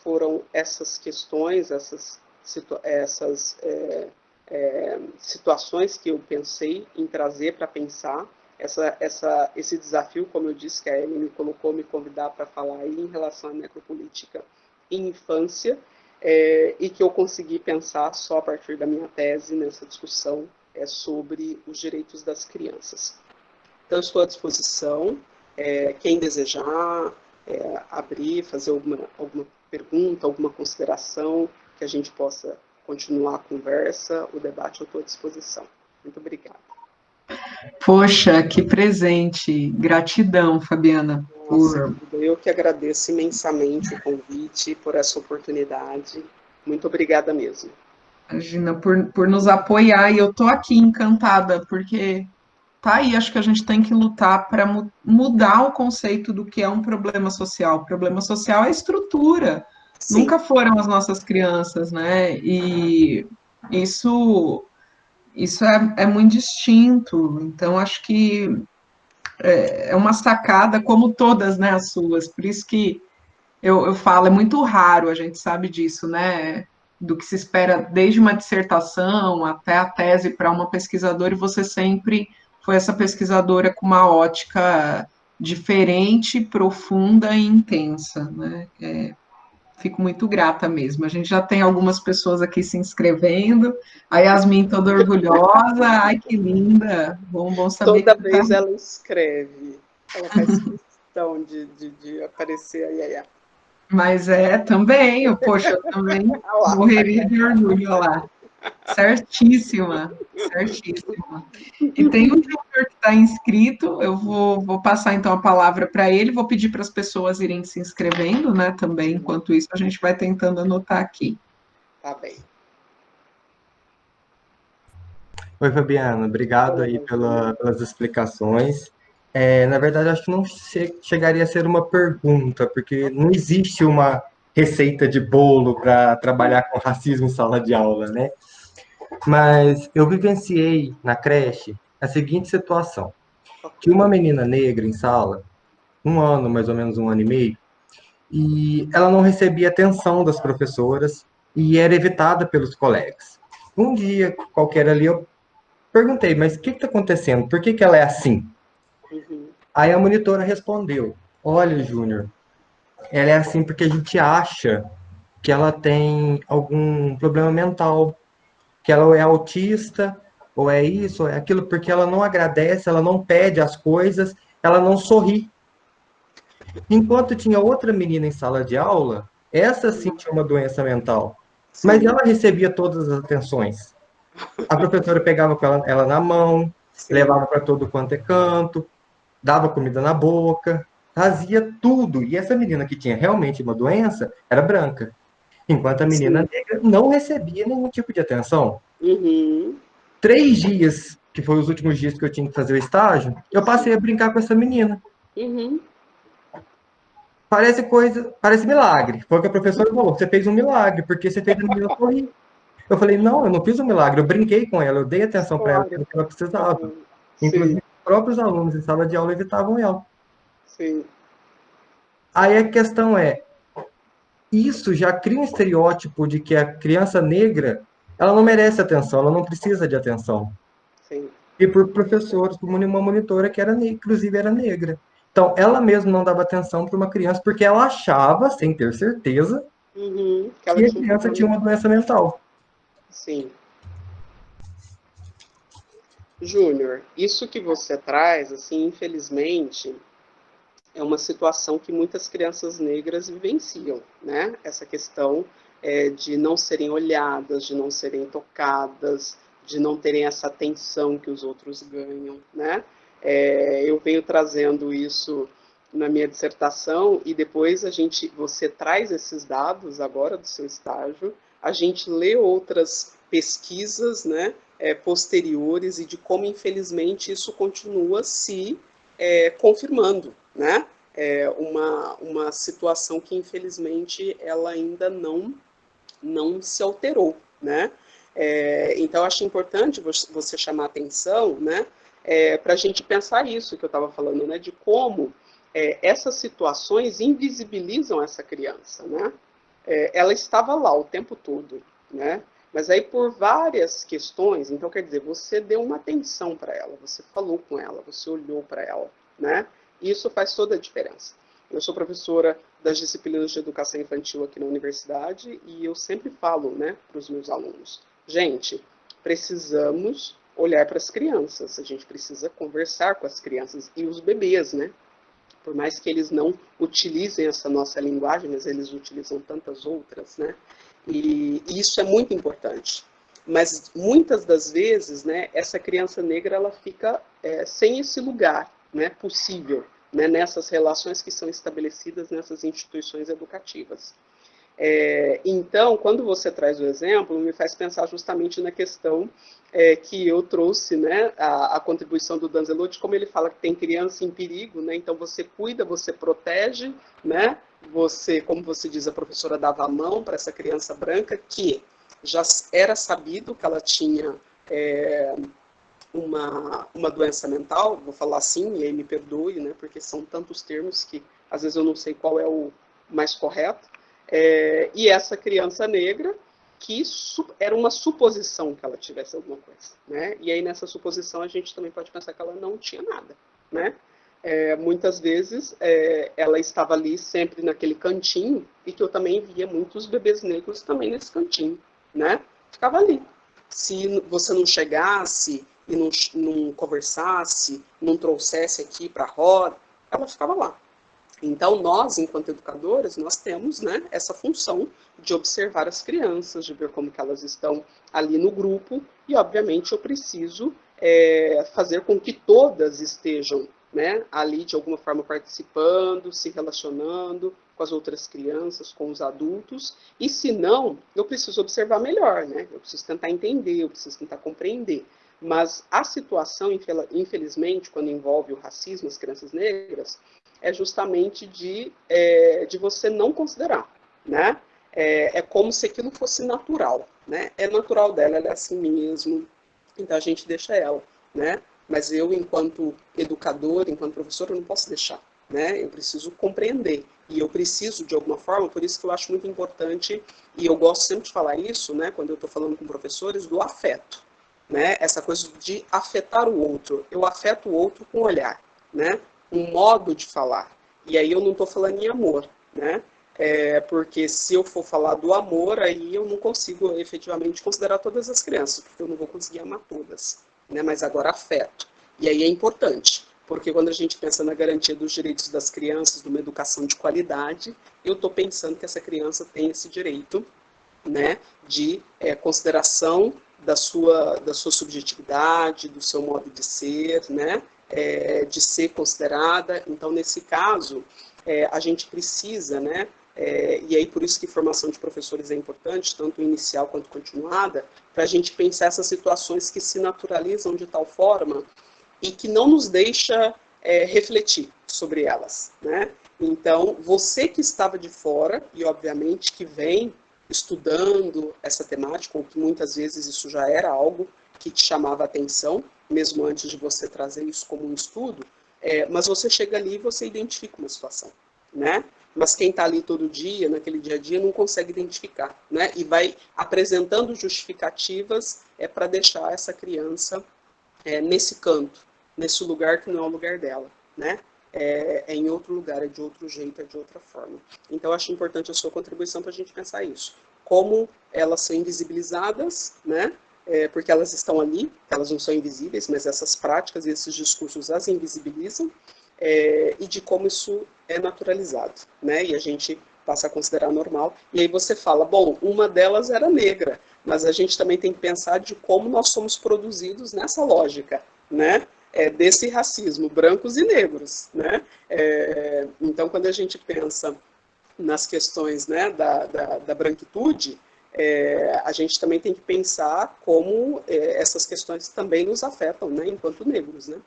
foram essas questões, essas situações que eu pensei em trazer para pensar, esse desafio, como eu disse, que a Ellen me colocou, me convidar para falar aí em relação à necropolítica em infância, e que eu consegui pensar só a partir da minha tese nessa discussão sobre os direitos das crianças. Então, estou à disposição, quem desejar abrir, fazer alguma pergunta, alguma consideração, que a gente possa continuar a conversa, o debate, eu estou à disposição. Muito obrigada. Poxa, que presente. Gratidão, Fabiana. Nossa, eu que agradeço imensamente o convite, por essa oportunidade. Muito obrigada mesmo. Imagina, por nos apoiar, e eu estou aqui encantada, porque tá aí, acho que a gente tem que lutar para mudar o conceito do que é um problema social. O problema social é estrutura. Sim. Nunca foram as nossas crianças, né? E isso é muito distinto. Então, acho que é uma sacada, como todas, né, as suas. Por isso que eu falo, é muito raro, a gente sabe disso, né? Do que se espera desde uma dissertação até a tese para uma pesquisadora, e você sempre foi essa pesquisadora com uma ótica diferente, profunda e intensa, né? Fico muito grata mesmo. A gente já tem algumas pessoas aqui se inscrevendo, a Yasmin toda orgulhosa, ai que linda, bom saber Toda que vez ela escreve, ela faz questão de aparecer aí. Mas também, poxa, eu também morreria de orgulho, olha lá. Certíssima, certíssima. E tem um Júnior que está inscrito, eu vou passar então a palavra para ele, vou pedir para as pessoas irem se inscrevendo, né, também, enquanto isso a gente vai tentando anotar aqui. Tá bem. Oi, Fabiana, obrigado aí pelas explicações. Na verdade, acho que não chegaria a ser uma pergunta, porque não existe uma receita de bolo para trabalhar com racismo em sala de aula, né? Mas eu vivenciei na creche a seguinte situação, que uma menina negra em sala, um ano, mais ou menos um ano e meio, e ela não recebia atenção das professoras e era evitada pelos colegas. Um dia qualquer ali, eu perguntei, mas o que está acontecendo? Por que ela é assim? Uhum. Aí a monitora respondeu, olha, Júnior, ela é assim porque a gente acha que ela tem algum problema mental, que ela é autista ou é isso, ou é aquilo, porque ela não agradece, ela não pede as coisas, ela não sorri. Enquanto tinha outra menina em sala de aula, essa sim tinha uma doença mental, mas Sim, ela recebia todas as atenções. A professora pegava com ela na mão, sim, levava para todo quanto é canto, dava comida na boca, fazia tudo. E essa menina que tinha realmente uma doença era branca, enquanto a menina sim. negra não recebia nenhum tipo de atenção. Uhum, 3 dias, que foram os últimos dias que eu tinha que fazer o estágio, eu sim. passei a brincar com essa menina. Uhum, Parece coisa, parece milagre. Foi o que a professora falou. Você fez um milagre, porque você fez a menina sorrir. Eu falei, não, eu não fiz um milagre, eu brinquei com ela, eu dei atenção para ela, história. pelo que ela precisava. Inclusive, Sim, os próprios alunos em sala de aula evitavam ela. sim. Aí a questão é, isso já cria um estereótipo de que a criança negra, ela não merece atenção, ela não precisa de atenção. Sim. E por professores, por uma monitora que era, inclusive era negra. Então, ela mesma não dava atenção para uma criança porque ela achava, sem ter certeza, Uhum, que ela que a tinha um criança tinha problema. uma doença mental. Sim. Júnior, isso que você traz, assim, infelizmente, é uma situação que muitas crianças negras vivenciam, né? Essa questão de não serem olhadas, de não serem tocadas, de não terem essa atenção que os outros ganham, né? Eu venho trazendo isso na minha dissertação e depois você traz esses dados agora do seu estágio, a gente lê outras pesquisas, né, posteriores e de como infelizmente isso continua se confirmando, né? Uma situação que infelizmente ela ainda não se alterou, né? Então acho importante você chamar atenção, né? Para a gente pensar isso que eu estava falando, né? De como essas situações invisibilizam essa criança, né? Ela estava lá o tempo todo, né? Mas aí por várias questões, então quer dizer, você deu uma atenção para ela, você falou com ela, você olhou para ela, né? E isso faz toda a diferença. Eu sou professora das disciplinas de educação infantil aqui na universidade e eu sempre falo, né, para os meus alunos, gente, precisamos olhar para as crianças, a gente precisa conversar com as crianças e os bebês, né? Por mais que eles não utilizem essa nossa linguagem, mas eles utilizam tantas outras, né? E isso é muito importante. Mas muitas das vezes, né, essa criança negra ela fica sem esse lugar, né, possível, né, nessas relações que são estabelecidas nessas instituições educativas. Então, quando você traz o exemplo, me faz pensar justamente na questão que eu trouxe, né, a contribuição do Danzelot, como ele fala que tem criança em perigo, né, então você cuida, você protege, né, você, como você diz, a professora dava a mão para essa criança branca, que já era sabido que ela tinha uma doença mental, vou falar assim, e aí me perdoe, né, porque são tantos termos que às vezes eu não sei qual é o mais correto, e essa criança negra, que era uma suposição que ela tivesse alguma coisa, né? E aí nessa suposição a gente também pode pensar que ela não tinha nada, né? Muitas vezes ela estava ali sempre naquele cantinho e que eu também via muitos bebês negros também nesse cantinho, né? Ficava ali. Se você não chegasse e não conversasse, não trouxesse aqui para a roda, ela ficava lá. Então, nós, enquanto educadores, nós temos, né, essa função de observar as crianças, de ver como que elas estão ali no grupo, e, obviamente, eu preciso fazer com que todas estejam, né, ali, de alguma forma, participando, se relacionando com as outras crianças, com os adultos, e se não, eu preciso observar melhor, né, eu preciso tentar entender, eu preciso tentar compreender. Mas a situação, infelizmente, quando envolve o racismo, as crianças negras, é justamente de você não considerar, né? É como se aquilo fosse natural, né? É natural dela, ela é assim mesmo, então a gente deixa ela, né? Mas eu, enquanto educador, enquanto professor, eu não posso deixar, né? Eu preciso compreender e eu preciso, de alguma forma, por isso que eu acho muito importante, e eu gosto sempre de falar isso, né? Quando eu estou falando com professores, do afeto, né? Essa coisa de afetar o outro. Eu afeto o outro com o olhar, né? Um modo de falar. E aí eu não estou falando em amor, né? Porque se eu for falar do amor, aí eu não consigo efetivamente considerar todas as crianças, porque eu não vou conseguir amar todas, né? Mas agora afeto. E aí é importante, porque quando a gente pensa na garantia dos direitos das crianças, de uma educação de qualidade, eu estou pensando que essa criança tem esse direito, né, de consideração da sua subjetividade, do seu modo de ser, né, de ser considerada. Então, nesse caso, a gente precisa, né, e aí por isso que formação de professores é importante, tanto inicial quanto continuada, para a gente pensar essas situações que se naturalizam de tal forma e que não nos deixa refletir sobre elas, né? Então, você que estava de fora, e obviamente que vem estudando essa temática, ou que muitas vezes isso já era algo que te chamava a atenção, mesmo antes de você trazer isso como um estudo, mas você chega ali e você identifica uma situação, né? Mas quem está ali todo dia, naquele dia a dia, não consegue identificar, né? E vai apresentando justificativas para deixar essa criança nesse canto, nesse lugar que não é o lugar dela, né? É em outro lugar, é de outro jeito, é de outra forma. Então, eu acho importante a sua contribuição para a gente pensar isso. Como elas são invisibilizadas, né? Porque elas estão ali, elas não são invisíveis, mas essas práticas e esses discursos as invisibilizam, e de como isso é naturalizado, né? E a gente passa a considerar normal. E aí você fala, bom, uma delas era negra, mas a gente também tem que pensar de como nós somos produzidos nessa lógica, né? Desse racismo, brancos e negros, né? Então, quando a gente pensa nas questões, né, da branquitude, a gente também tem que pensar como essas questões também nos afetam, né, enquanto negros, né?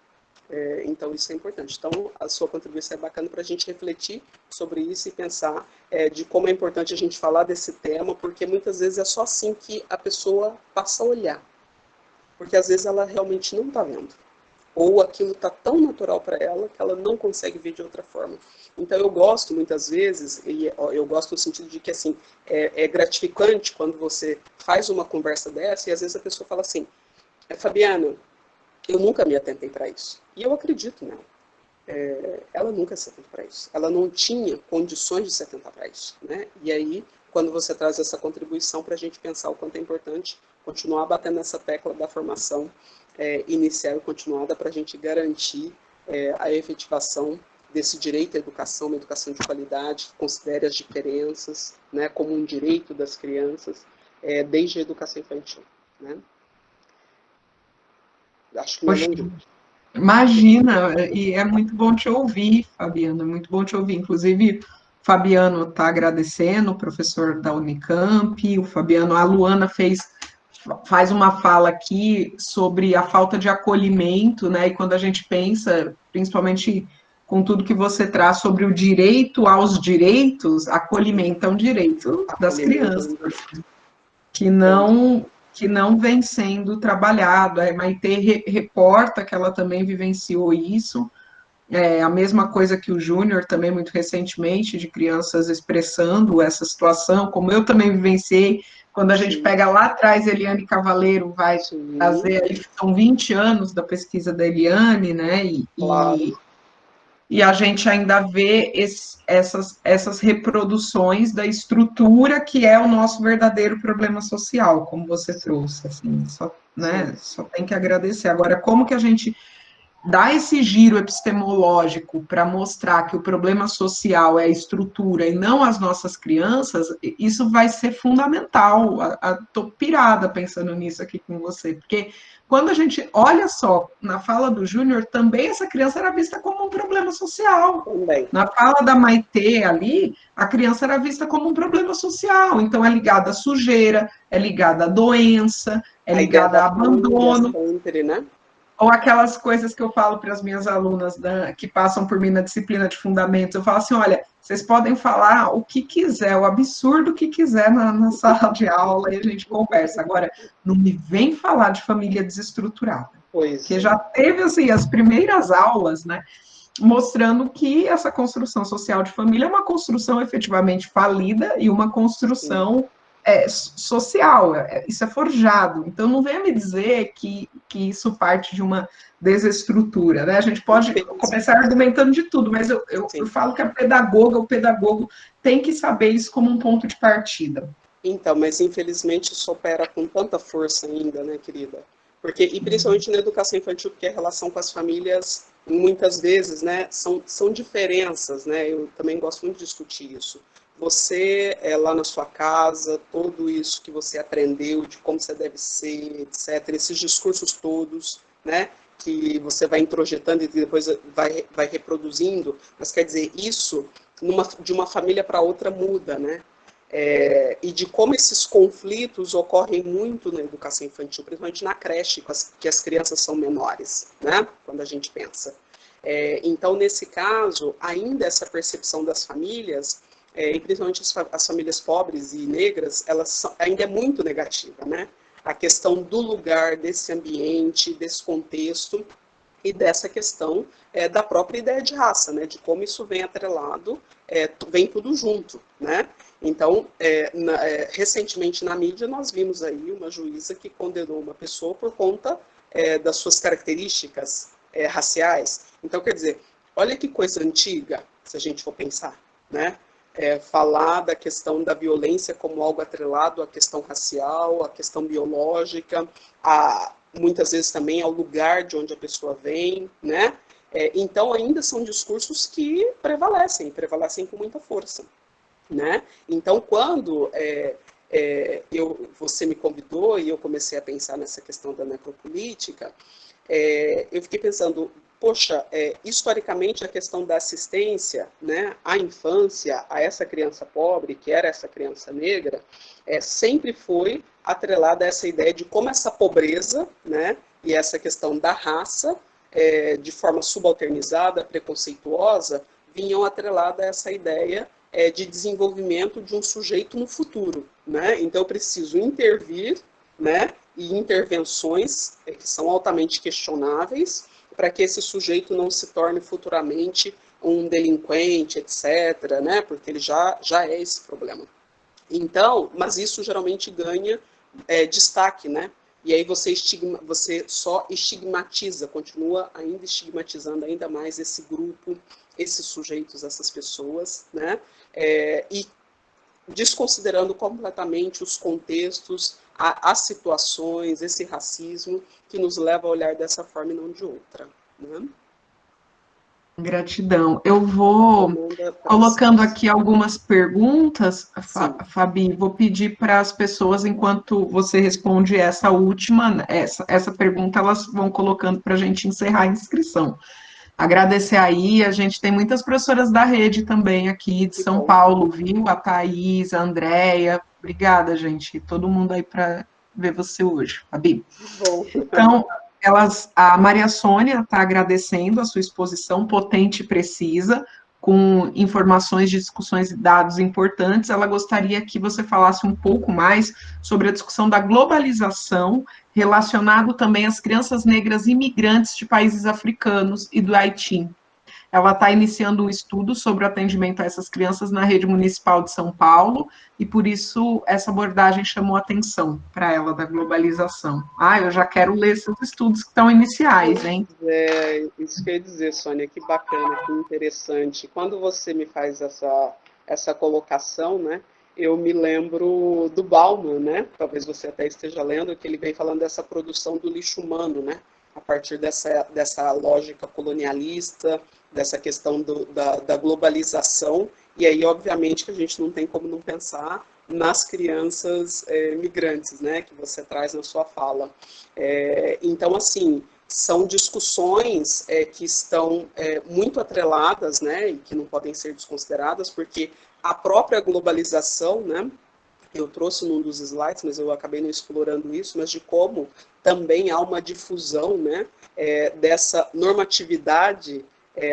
Então, isso é importante. Então, a sua contribuição é bacana para a gente refletir sobre isso e pensar de como é importante a gente falar desse tema, porque muitas vezes é só assim que a pessoa passa a olhar. Porque às vezes ela realmente não está vendo. Ou aquilo está tão natural para ela que ela não consegue ver de outra forma. Então, eu gosto muitas vezes, e eu gosto no sentido de que assim, é gratificante quando você faz uma conversa dessa e às vezes a pessoa fala assim, Fabiana, eu nunca me atentei para isso. E eu acredito nela. Ela nunca se atentou para isso. Ela não tinha condições de se atentar para isso, né? E aí, quando você traz essa contribuição para a gente pensar o quanto é importante continuar batendo nessa tecla da formação inicial e continuada para a gente garantir a efetivação desse direito à educação, uma educação de qualidade, que considere as diferenças, né, como um direito das crianças, desde a educação infantil, né? Acho que me alonguei. Imagina, e é muito bom te ouvir, Fabiana, é muito bom te ouvir. Inclusive, o Fabiano está agradecendo, o professor da Unicamp, o Fabiano, a Luana faz uma fala aqui sobre a falta de acolhimento, né? E quando a gente pensa, principalmente com tudo que você traz sobre o direito aos direitos, acolhimento é um direito das crianças, que não vem sendo trabalhado. A Maitê reporta que ela também vivenciou isso, a mesma coisa que o Júnior também muito recentemente, de crianças expressando essa situação, como eu também vivenciei, quando a gente pega lá atrás, Eliane Cavaleiro vai trazer, aí são 20 anos da pesquisa da Eliane, né, Claro. e a gente ainda vê essas reproduções da estrutura que é o nosso verdadeiro problema social, como você trouxe, assim, só tem que agradecer. Agora, como que a gente dá esse giro epistemológico para mostrar que o problema social é a estrutura e não as nossas crianças, isso vai ser fundamental. Estou pirada pensando nisso aqui com você, porque quando a gente olha só, na fala do Júnior, também essa criança era vista como um problema social. Também. Na fala da Maitê ali, a criança era vista como um problema social. Então, é ligada à sujeira, é ligada à doença, é ligada a abandono. Sempre, né? Ou aquelas coisas que eu falo para as minhas alunas, né, que passam por mim na disciplina de fundamentos, eu falo assim, olha, vocês podem falar o que quiser, o absurdo que quiser na sala de aula e a gente conversa. Agora, não me vem falar de família desestruturada. Porque já teve, assim, as primeiras aulas, né, mostrando que essa construção social de família é uma construção efetivamente falida e uma construção social, isso é forjado. Então, não venha me dizer que isso parte de uma desestrutura, né? A gente pode começar argumentando de tudo, mas eu falo que a pedagoga, o pedagogo tem que saber isso como um ponto de partida. Então, mas infelizmente isso opera com tanta força ainda, né, querida? Porque, e principalmente na educação infantil, porque a relação com as famílias, muitas vezes, né, são diferenças, né? Eu também gosto muito de discutir isso. Você, lá na sua casa, tudo isso que você aprendeu, de como você deve ser, etc., esses discursos todos, né, que você vai introjetando e depois vai reproduzindo, mas quer dizer, isso, de uma família para outra muda, né? E de como esses conflitos ocorrem muito na educação infantil, principalmente na creche, que as crianças são menores, né? Quando a gente pensa. Então, nesse caso, ainda essa percepção das famílias, e principalmente as famílias pobres e negras, ainda é muito negativa, né? A questão do lugar, desse ambiente, desse contexto, e dessa questão da própria ideia de raça, né? De como isso vem atrelado, vem tudo junto, né? Então, recentemente na mídia nós vimos aí uma juíza que condenou uma pessoa por conta das suas características raciais. Então, quer dizer, olha que coisa antiga, se a gente for pensar, né? Falar da questão da violência como algo atrelado à questão racial, à questão biológica, muitas vezes também ao lugar de onde a pessoa vem, né? Então, ainda são discursos que prevalecem com muita força, né? Então, quando você me convidou e eu comecei a pensar nessa questão da necropolítica, eu fiquei pensando, poxa, historicamente a questão da assistência, né, à infância, a essa criança pobre, que era essa criança negra, sempre foi atrelada a essa ideia de como essa pobreza, né, e essa questão da raça, de forma subalternizada, preconceituosa, vinham atrelada a essa ideia de desenvolvimento de um sujeito no futuro, né? Então eu preciso intervir, né, e intervenções que são altamente questionáveis para que esse sujeito não se torne futuramente um delinquente, etc., né? Porque ele já é esse problema. Então, mas isso geralmente ganha destaque, né? E aí você só estigmatiza, continua ainda estigmatizando ainda mais esse grupo, esses sujeitos, essas pessoas, né? E desconsiderando completamente os contextos, as situações, esse racismo que nos leva a olhar dessa forma e não de outra, né? Gratidão. Eu vou colocando aqui algumas perguntas, Fabi, vou pedir para as pessoas, enquanto você responde essa última, essa pergunta, elas vão colocando para a gente encerrar a inscrição. Agradecer aí, a gente tem muitas professoras da rede também aqui de São Paulo, viu? A Thaís, a Andréia, obrigada, gente, todo mundo aí para ver você hoje, Fabi. Bom. Então, a Maria Sônia está agradecendo a sua exposição potente e precisa, com informações de discussões e dados importantes. Ela gostaria que você falasse um pouco mais sobre a discussão da globalização, relacionado também às crianças negras imigrantes de países africanos e do Haiti. Ela está iniciando um estudo sobre o atendimento a essas crianças na rede municipal de São Paulo, e por isso essa abordagem chamou atenção para ela da globalização. Eu já quero ler esses estudos que estão iniciais, hein? Isso que eu ia dizer, Sônia, que bacana, que interessante. Quando você me faz essa colocação, né, eu me lembro do Bauman, né? Talvez você até esteja lendo, que ele vem falando dessa produção do lixo humano, né? A partir dessa lógica colonialista, dessa questão da globalização, e aí, obviamente, que a gente não tem como não pensar nas crianças migrantes, né, que você traz na sua fala. Então, assim, são discussões que estão muito atreladas, né, e que não podem ser desconsideradas, porque a própria globalização, né, eu trouxe num dos slides, mas eu acabei não explorando isso, mas de como também há uma difusão, né, dessa normatividade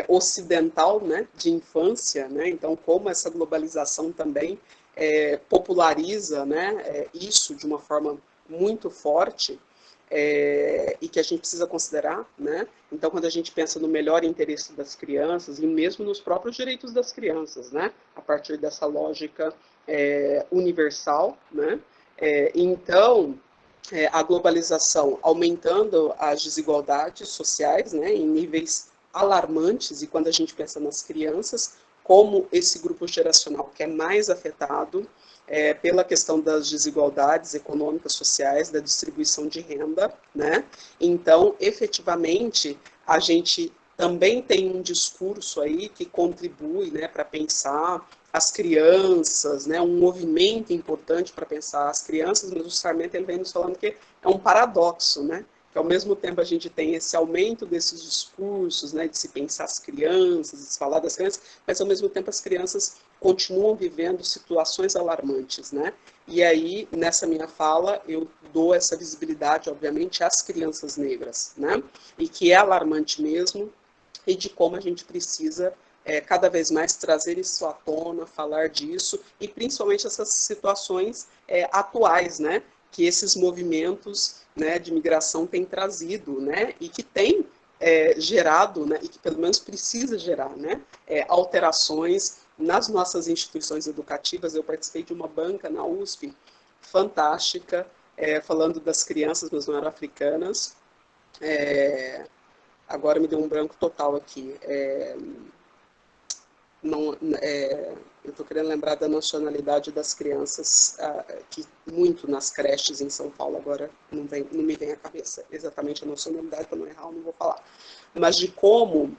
ocidental, né, de infância, né, então como essa globalização também populariza, né, isso de uma forma muito forte, e que a gente precisa considerar, né? Então, quando a gente pensa no melhor interesse das crianças e mesmo nos próprios direitos das crianças, né? A partir dessa lógica universal, né? Então, a globalização aumentando as desigualdades sociais, né, em níveis alarmantes, e quando a gente pensa nas crianças, como esse grupo geracional que é mais afetado pela questão das desigualdades econômicas, sociais, da distribuição de renda, né? Então, efetivamente, a gente também tem um discurso aí que contribui, né, para pensar as crianças, né, um movimento importante para pensar as crianças, mas o Sarmento ele vem nos falando que é um paradoxo, né? Que ao mesmo tempo a gente tem esse aumento desses discursos, né, de se pensar as crianças, de se falar das crianças, mas ao mesmo tempo as crianças continuam vivendo situações alarmantes, né? E aí, nessa minha fala, eu dou essa visibilidade, obviamente, às crianças negras, né? E que é alarmante mesmo, e de como a gente precisa cada vez mais trazer isso à tona, falar disso, e principalmente essas situações atuais, né? Que esses movimentos, né, de migração têm trazido, né, e que tem gerado, né, e que pelo menos precisa gerar, né, alterações nas nossas instituições educativas. Eu participei de uma banca na USP, fantástica, falando das crianças, mas não eram africanas. Agora me deu um branco total aqui. Eu estou querendo lembrar da nacionalidade das crianças, que muito nas creches em São Paulo, agora não me vem à cabeça exatamente a nacionalidade, para não errar, eu não vou falar. Mas de como,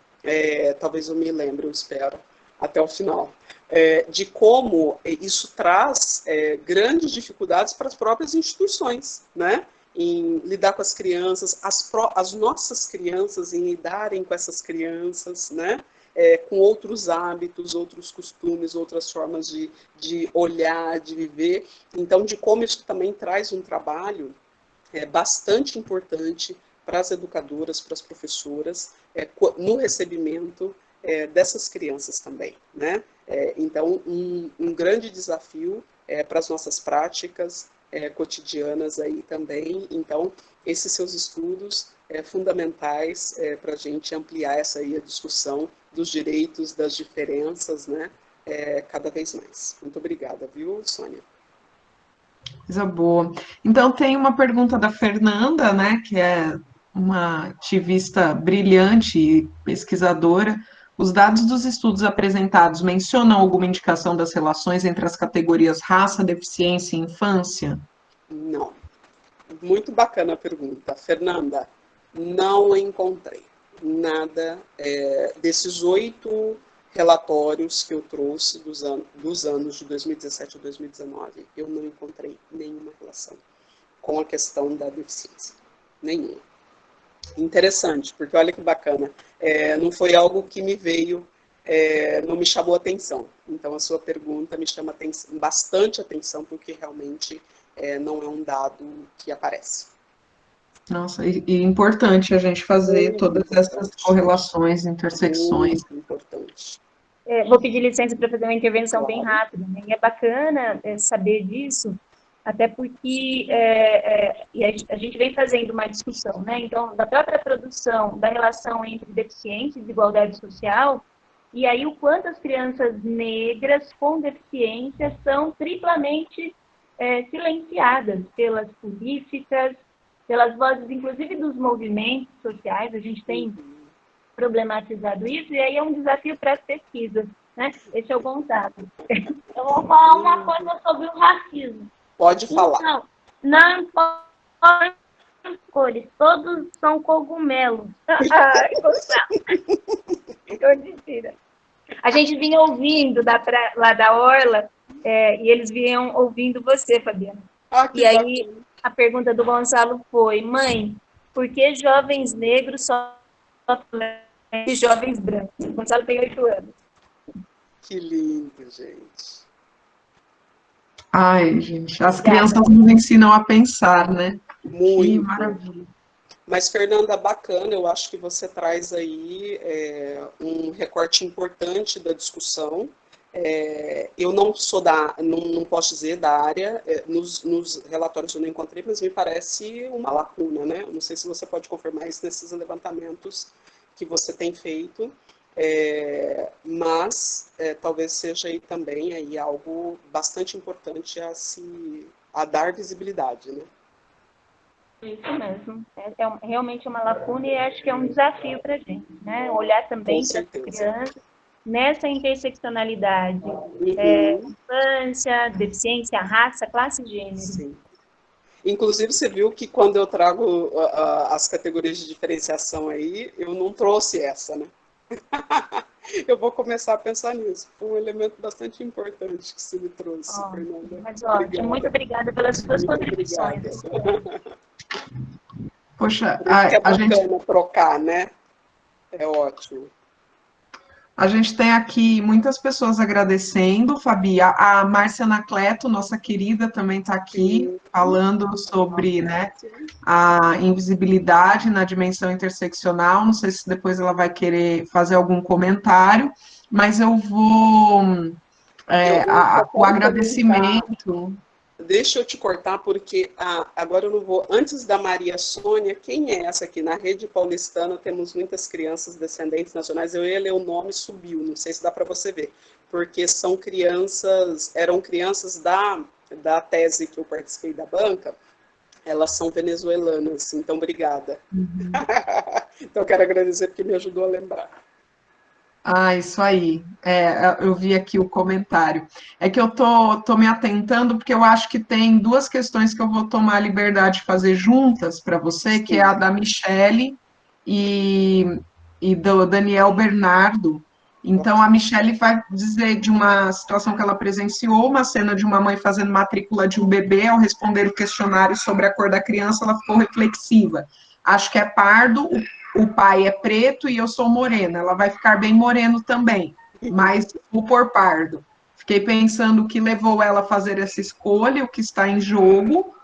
talvez eu me lembre, eu espero, até o final, de como isso traz grandes dificuldades para as próprias instituições, né? Em lidar com as crianças, as nossas crianças em lidarem com essas crianças, né? Com outros hábitos, outros costumes, outras formas de olhar, de viver. Então, de como isso também traz um trabalho bastante importante para as educadoras, para as professoras, no recebimento dessas crianças também, né? Então, um grande desafio para as nossas práticas cotidianas aí também. Então, esses seus estudos fundamentais para a gente ampliar essa aí a discussão dos direitos, das diferenças, né, cada vez mais. Muito obrigada, viu, Sônia? Coisa boa. Então, tem uma pergunta da Fernanda, né, que é uma ativista brilhante e pesquisadora. Os dados dos estudos apresentados mencionam alguma indicação das relações entre as categorias raça, deficiência e infância? Não. Muito bacana a pergunta. Fernanda, não encontrei nada desses 8 relatórios que eu trouxe dos anos de 2017 a 2019. Eu não encontrei nenhuma relação com a questão da deficiência. Nenhuma. Interessante, porque olha que bacana. Não foi algo que me veio, não me chamou atenção. Então, a sua pergunta me chama bastante atenção, porque realmente não é um dado que aparece. Nossa, e importante a gente fazer todas essas correlações, intersecções. Muito importante. Vou pedir licença para fazer uma intervenção bem Claro. rápida, né? E é bacana saber disso, até porque e a gente vem fazendo uma discussão, né? Então, da própria produção, da relação entre deficiência e desigualdade social, e aí o quanto as crianças negras com deficiência são triplamente silenciadas pelas políticas, pelas vozes, inclusive, dos movimentos sociais. A gente tem problematizado isso, e aí é um desafio para as pesquisas, né? Esse é o contato. Eu vou falar uma coisa sobre o racismo. Pode falar. Então, não importa as cores, todos são cogumelos. Ai, mentira. A gente vinha ouvindo lá da Orla, e eles vinham ouvindo você, Fabiana. E aí, bacana. a pergunta do Gonçalo foi: mãe, por que jovens negros sofrem de jovens brancos? O Gonçalo tem 8 anos. Que lindo, gente. Ai, gente, as crianças nos ensinam a pensar, né? Muito. Que maravilha. Mas, Fernanda, bacana, eu acho que você traz aí um recorte importante da discussão. Eu não sou não posso dizer da área, nos relatórios eu não encontrei, mas me parece uma lacuna, né? Eu não sei se você pode confirmar isso nesses levantamentos que você tem feito, Mas talvez seja aí também aí algo bastante importante a dar visibilidade, né? Isso mesmo. Realmente uma lacuna e acho que é um desafio para a gente, né? Olhar também para as crianças nessa interseccionalidade, infância, deficiência, raça, classe e gênero. Sim. Inclusive, você viu que quando eu trago as categorias de diferenciação aí, eu não trouxe essa, né? Eu vou começar a pensar nisso. Foi um elemento bastante importante que você me trouxe, Fernanda. Mas ótimo, muito obrigada pelas suas contribuições. Poxa, a gente trocar, né? É ótimo. A gente tem aqui muitas pessoas agradecendo, Fabi. A Márcia Anacleto, nossa querida, também está aqui falando sobre, né, a invisibilidade na dimensão interseccional. Não sei se depois ela vai querer fazer algum comentário, mas eu vou o agradecimento. Deixa eu te cortar, porque agora eu não vou. Antes da Maria Sônia, quem é essa aqui? Na rede paulistana temos muitas crianças descendentes nacionais. Eu ia ler o nome, subiu, não sei se dá para você ver, porque eram crianças da tese que eu participei da banca, elas são venezuelanas, então obrigada. Uhum. Então quero agradecer porque me ajudou a lembrar. Isso aí. Eu vi aqui o comentário. É que eu tô me atentando, porque eu acho que tem duas questões que eu vou tomar a liberdade de fazer juntas para você, Sim. que é a da Michele e do Daniel Bernardo. Então, a Michele vai dizer de uma situação que ela presenciou, uma cena de uma mãe fazendo matrícula de um bebê, ao responder o questionário sobre a cor da criança, ela ficou reflexiva. Acho que é pardo, o pai é preto e eu sou morena, ela vai ficar bem moreno também, mas vou pôr pardo. Fiquei pensando o que levou ela a fazer essa escolha, o que está em jogo,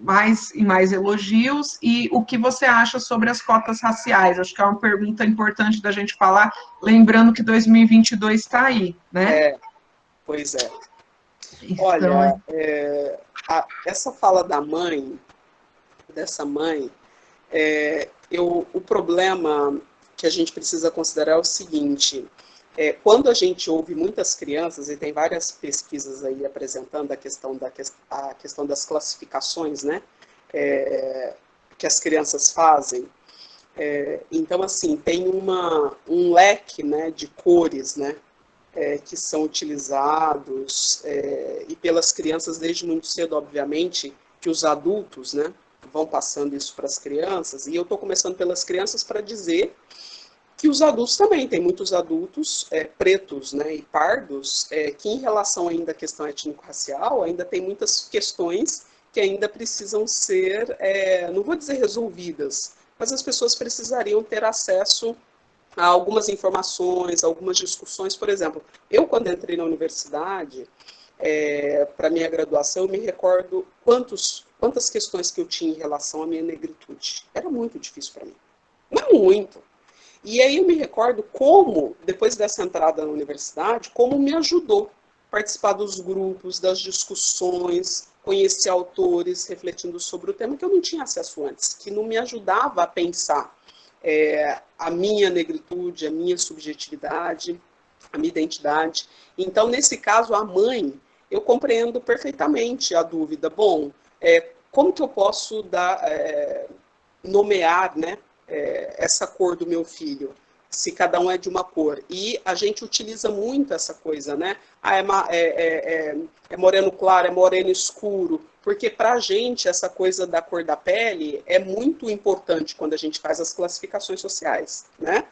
mais elogios, e o que você acha sobre as cotas raciais? Acho que é uma pergunta importante da gente falar, lembrando que 2022 está aí, né? Pois é. Então, olha, essa fala dessa mãe, o problema que a gente precisa considerar é o seguinte: quando a gente ouve muitas crianças, e tem várias pesquisas aí apresentando a questão das classificações, né, que as crianças fazem, então, assim, tem um leque, né, de cores, né, que são utilizados, e pelas crianças desde muito cedo, obviamente, que os adultos, né, vão passando isso para as crianças, e eu estou começando pelas crianças para dizer que os adultos também, tem muitos adultos pretos, né, e pardos, que em relação ainda à questão étnico-racial, ainda tem muitas questões que ainda precisam ser, não vou dizer resolvidas, mas as pessoas precisariam ter acesso a algumas informações, algumas discussões. Por exemplo, eu quando entrei na universidade, para minha graduação, eu me recordo quantas questões que eu tinha em relação à minha negritude. Era muito difícil para mim, mas muito. E aí eu me recordo como, depois dessa entrada na universidade, como me ajudou participar dos grupos, das discussões, conhecer autores refletindo sobre o tema que eu não tinha acesso antes, que não me ajudava a pensar a minha negritude, a minha subjetividade, a minha identidade. Então, nesse caso, a mãe, eu compreendo perfeitamente a dúvida. Bom, como que eu posso nomear, né, essa cor do meu filho, se cada um é de uma cor? E a gente utiliza muito essa coisa, né? É moreno claro, é moreno escuro, porque para a gente essa coisa da cor da pele é muito importante quando a gente faz as classificações sociais, né?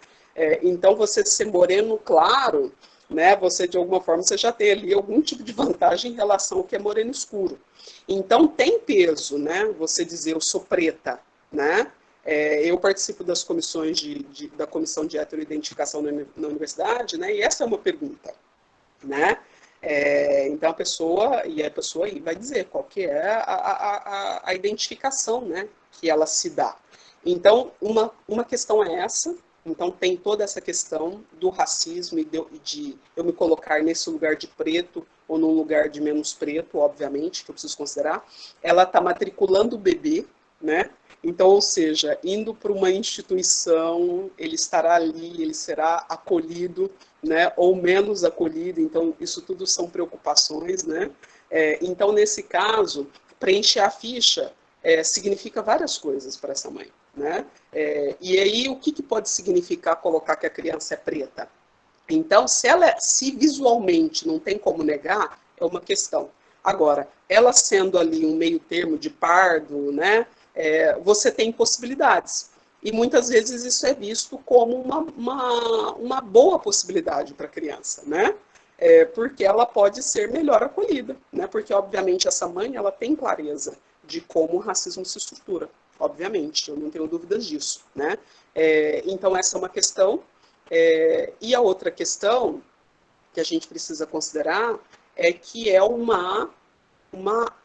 Então, você ser moreno claro, né, você de alguma forma você já tem ali algum tipo de vantagem em relação ao que é moreno escuro. Então, tem peso, né? Você dizer eu sou preta, né? Eu participo das comissões da comissão de heteroidentificação na universidade, né? E essa é uma pergunta, né? Então a pessoa aí vai dizer qual que é a identificação, né, que ela se dá. Então uma questão é essa. Então tem toda essa questão do racismo e de eu me colocar nesse lugar de preto ou num lugar de menos preto, obviamente, que eu preciso considerar. Ela está matriculando o bebê, né? Então, ou seja, indo para uma instituição, ele estará ali, ele será acolhido, né, ou menos acolhido, então isso tudo são preocupações, né? Então, nesse caso, preencher a ficha significa várias coisas para essa mãe, né? E aí, o que pode significar colocar que a criança é preta? Então, se visualmente não tem como negar, é uma questão. Agora, ela sendo ali um meio termo de pardo, né, você tem possibilidades. E muitas vezes isso é visto como uma boa possibilidade para a criança, né? Porque ela pode ser melhor acolhida, né? Porque, obviamente, essa mãe ela tem clareza de como o racismo se estrutura. Obviamente, eu não tenho dúvidas disso, né? Então, essa é uma questão. E a outra questão que a gente precisa considerar é que é uma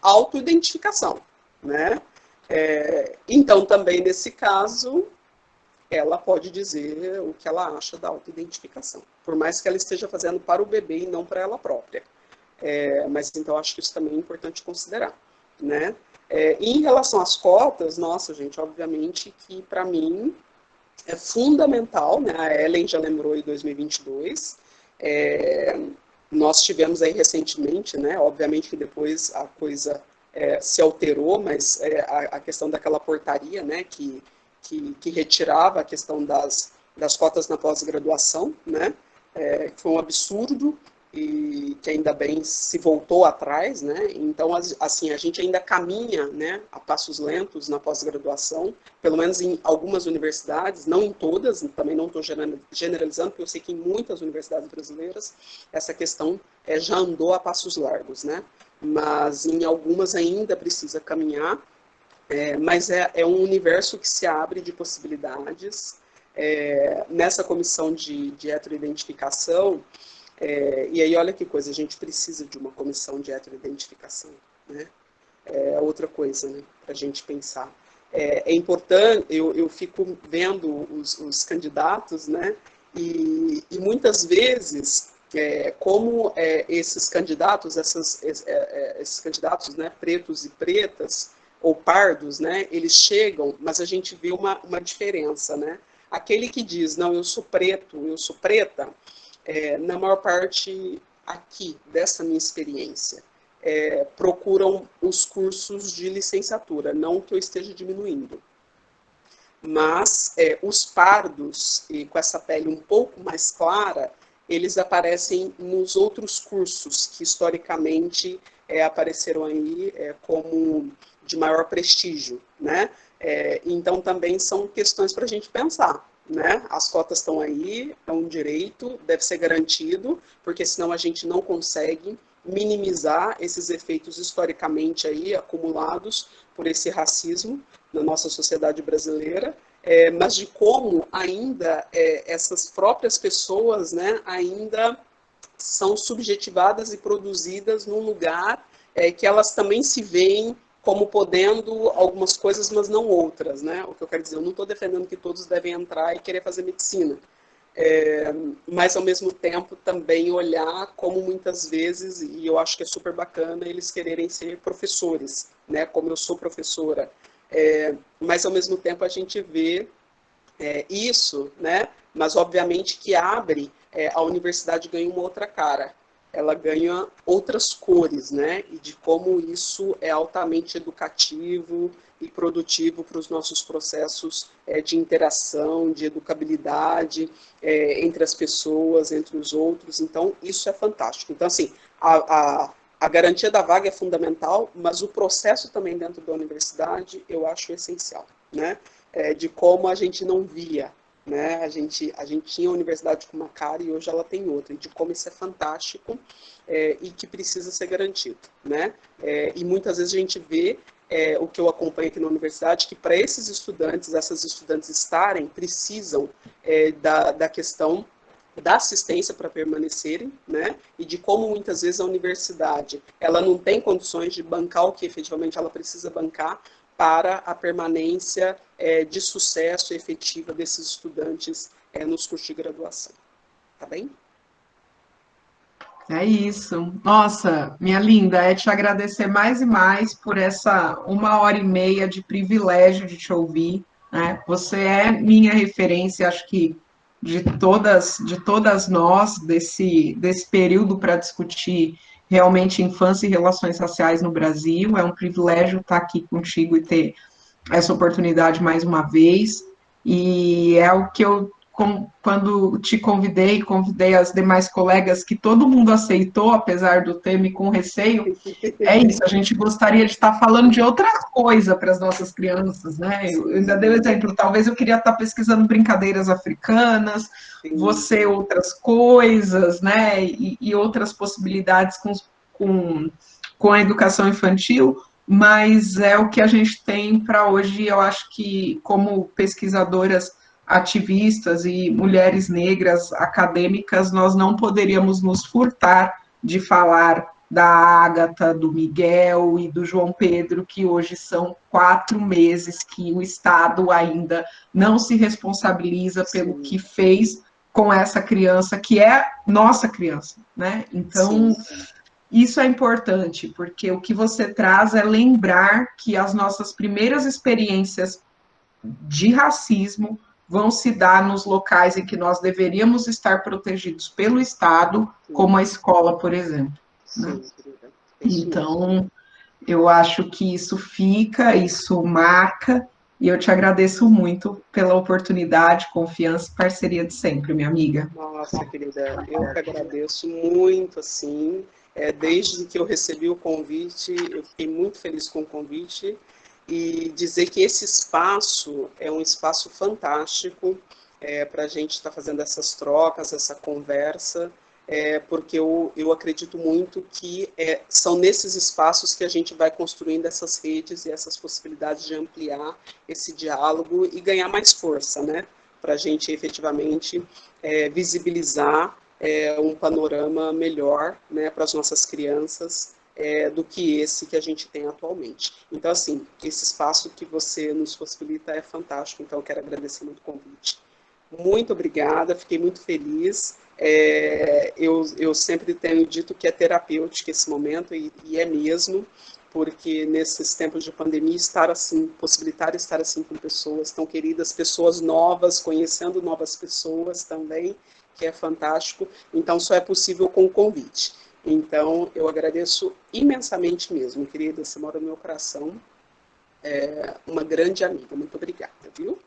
autoidentificação, né? Então, também nesse caso, ela pode dizer o que ela acha da autoidentificação, por mais que ela esteja fazendo para o bebê e não para ela própria. Mas então acho que isso também é importante considerar, né? Em relação às cotas, nossa, gente, obviamente que para mim é fundamental, né? A Ellen já lembrou em 2022. Nós tivemos aí recentemente, né? Obviamente que depois a coisa se alterou, mas a questão daquela portaria, né? Que retirava a questão das cotas na pós-graduação, né? Foi um absurdo e que ainda bem se voltou atrás, né? Então, assim, a gente ainda caminha, né, a passos lentos na pós-graduação, pelo menos em algumas universidades, não em todas, também não estou generalizando, porque eu sei que em muitas universidades brasileiras essa questão já andou a passos largos, né? Mas em algumas ainda precisa caminhar, mas é um universo que se abre de possibilidades. Nessa comissão de heteroidentificação, e aí olha que coisa, a gente precisa de uma comissão de heteroidentificação, né? Outra coisa, né, para a gente pensar. É importante, eu fico vendo os candidatos, né, e muitas vezes, como esses candidatos, esses candidatos, né, pretos e pretas, ou pardos, né, eles chegam, mas a gente vê uma diferença, né? Aquele que diz, não, eu sou preto, eu sou preta, na maior parte aqui, dessa minha experiência, procuram os cursos de licenciatura, não que eu esteja diminuindo. Mas os pardos, e com essa pele um pouco mais clara, eles aparecem nos outros cursos que historicamente apareceram aí como de maior prestígio, né? Então também são questões para a gente pensar, né? As cotas estão aí, é um direito, deve ser garantido, porque senão a gente não consegue minimizar esses efeitos historicamente aí acumulados por esse racismo na nossa sociedade brasileira, mas de como ainda essas próprias pessoas, né, ainda são subjetivadas e produzidas num lugar que elas também se veem como podendo algumas coisas, mas não outras, né? O que eu quero dizer, eu não estou defendendo que todos devem entrar e querer fazer medicina, mas ao mesmo tempo também olhar como muitas vezes, e eu acho que é super bacana, eles quererem ser professores, né? Como eu sou professora, mas ao mesmo tempo a gente vê isso, né? Mas obviamente que abre, a universidade ganha uma outra cara, ela ganha outras cores, né? E de como isso é altamente educativo e produtivo para os nossos processos de interação, de educabilidade entre as pessoas, entre os outros. Então, isso é fantástico. Então, assim, a garantia da vaga é fundamental, mas o processo também dentro da universidade eu acho essencial, né? De como a gente não via, né? A gente tinha a universidade com uma cara e hoje ela tem outra, e de como isso é fantástico e que precisa ser garantido, né? E muitas vezes a gente vê o que eu acompanho aqui na universidade, que para esses estudantes, essas estudantes estarem, precisam da questão da assistência para permanecerem, né? E de como muitas vezes a universidade ela não tem condições de bancar o que efetivamente ela precisa bancar para a permanência de sucesso efetiva desses estudantes nos cursos de graduação. Tá bem? É isso. Nossa, minha linda, é te agradecer mais e mais por essa 1 hora e meia de privilégio de te ouvir, né? Você é minha referência, acho que de todas nós, desse período para discutir realmente infância e relações raciais no Brasil. É um privilégio estar aqui contigo e ter essa oportunidade mais uma vez. E é o que eu, quando te convidei as demais colegas, que todo mundo aceitou, apesar do tema e com receio, é isso, a gente gostaria de estar falando de outra coisa para as nossas crianças, né? Eu ainda dei o exemplo, talvez eu queria estar pesquisando brincadeiras africanas, você outras coisas, né? E outras possibilidades com a educação infantil, mas é o que a gente tem para hoje. Eu acho que, como pesquisadoras ativistas e mulheres negras acadêmicas, nós não poderíamos nos furtar de falar da Ágata, do Miguel e do João Pedro, que hoje são 4 meses que o Estado ainda não se responsabiliza pelo que fez com essa criança, que é nossa criança, né? Então, isso é importante, porque o que você traz é lembrar que as nossas primeiras experiências de racismo vão se dar nos locais em que nós deveríamos estar protegidos pelo Estado, como a escola, por exemplo. Né? Então, eu acho que isso marca, e eu te agradeço muito pela oportunidade, confiança e parceria de sempre, minha amiga. Nossa, querida, eu que agradeço muito, assim, desde que eu recebi o convite, eu fiquei muito feliz com o convite, e dizer que esse espaço é um espaço fantástico para a gente estar fazendo essas trocas, essa conversa, porque eu acredito muito que são nesses espaços que a gente vai construindo essas redes e essas possibilidades de ampliar esse diálogo e ganhar mais força, né? Para a gente efetivamente visibilizar um panorama melhor, né, para as nossas crianças do que esse que a gente tem atualmente. Então, assim, esse espaço que você nos possibilita é fantástico, então eu quero agradecer muito o convite. Muito obrigada, fiquei muito feliz. Eu sempre tenho dito que é terapêutico esse momento, e é mesmo, porque nesses tempos de pandemia, possibilitar estar assim com pessoas tão queridas, pessoas novas, conhecendo novas pessoas também, que é fantástico. Então, só é possível com o convite. Então, eu agradeço imensamente mesmo, querida, você mora no meu coração. Uma grande amiga, muito obrigada, viu?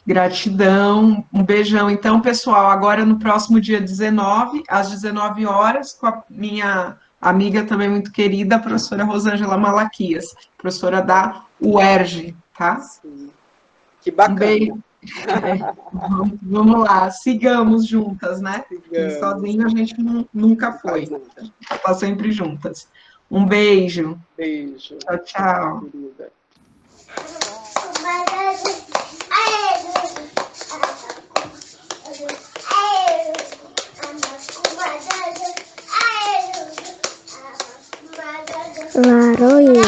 Gratidão, um beijão. Então, pessoal, agora no próximo dia 19, às 19 horas, com a minha amiga também muito querida, a professora Rosângela Malaquias, professora da UERJ, tá? Sim. Que bacana. Um beijo. Vamos lá, sigamos juntas, né? Porque sozinho a gente nunca foi. Está sempre juntas. Um beijo. Beijo. Tchau, tchau. Querida. Laroye.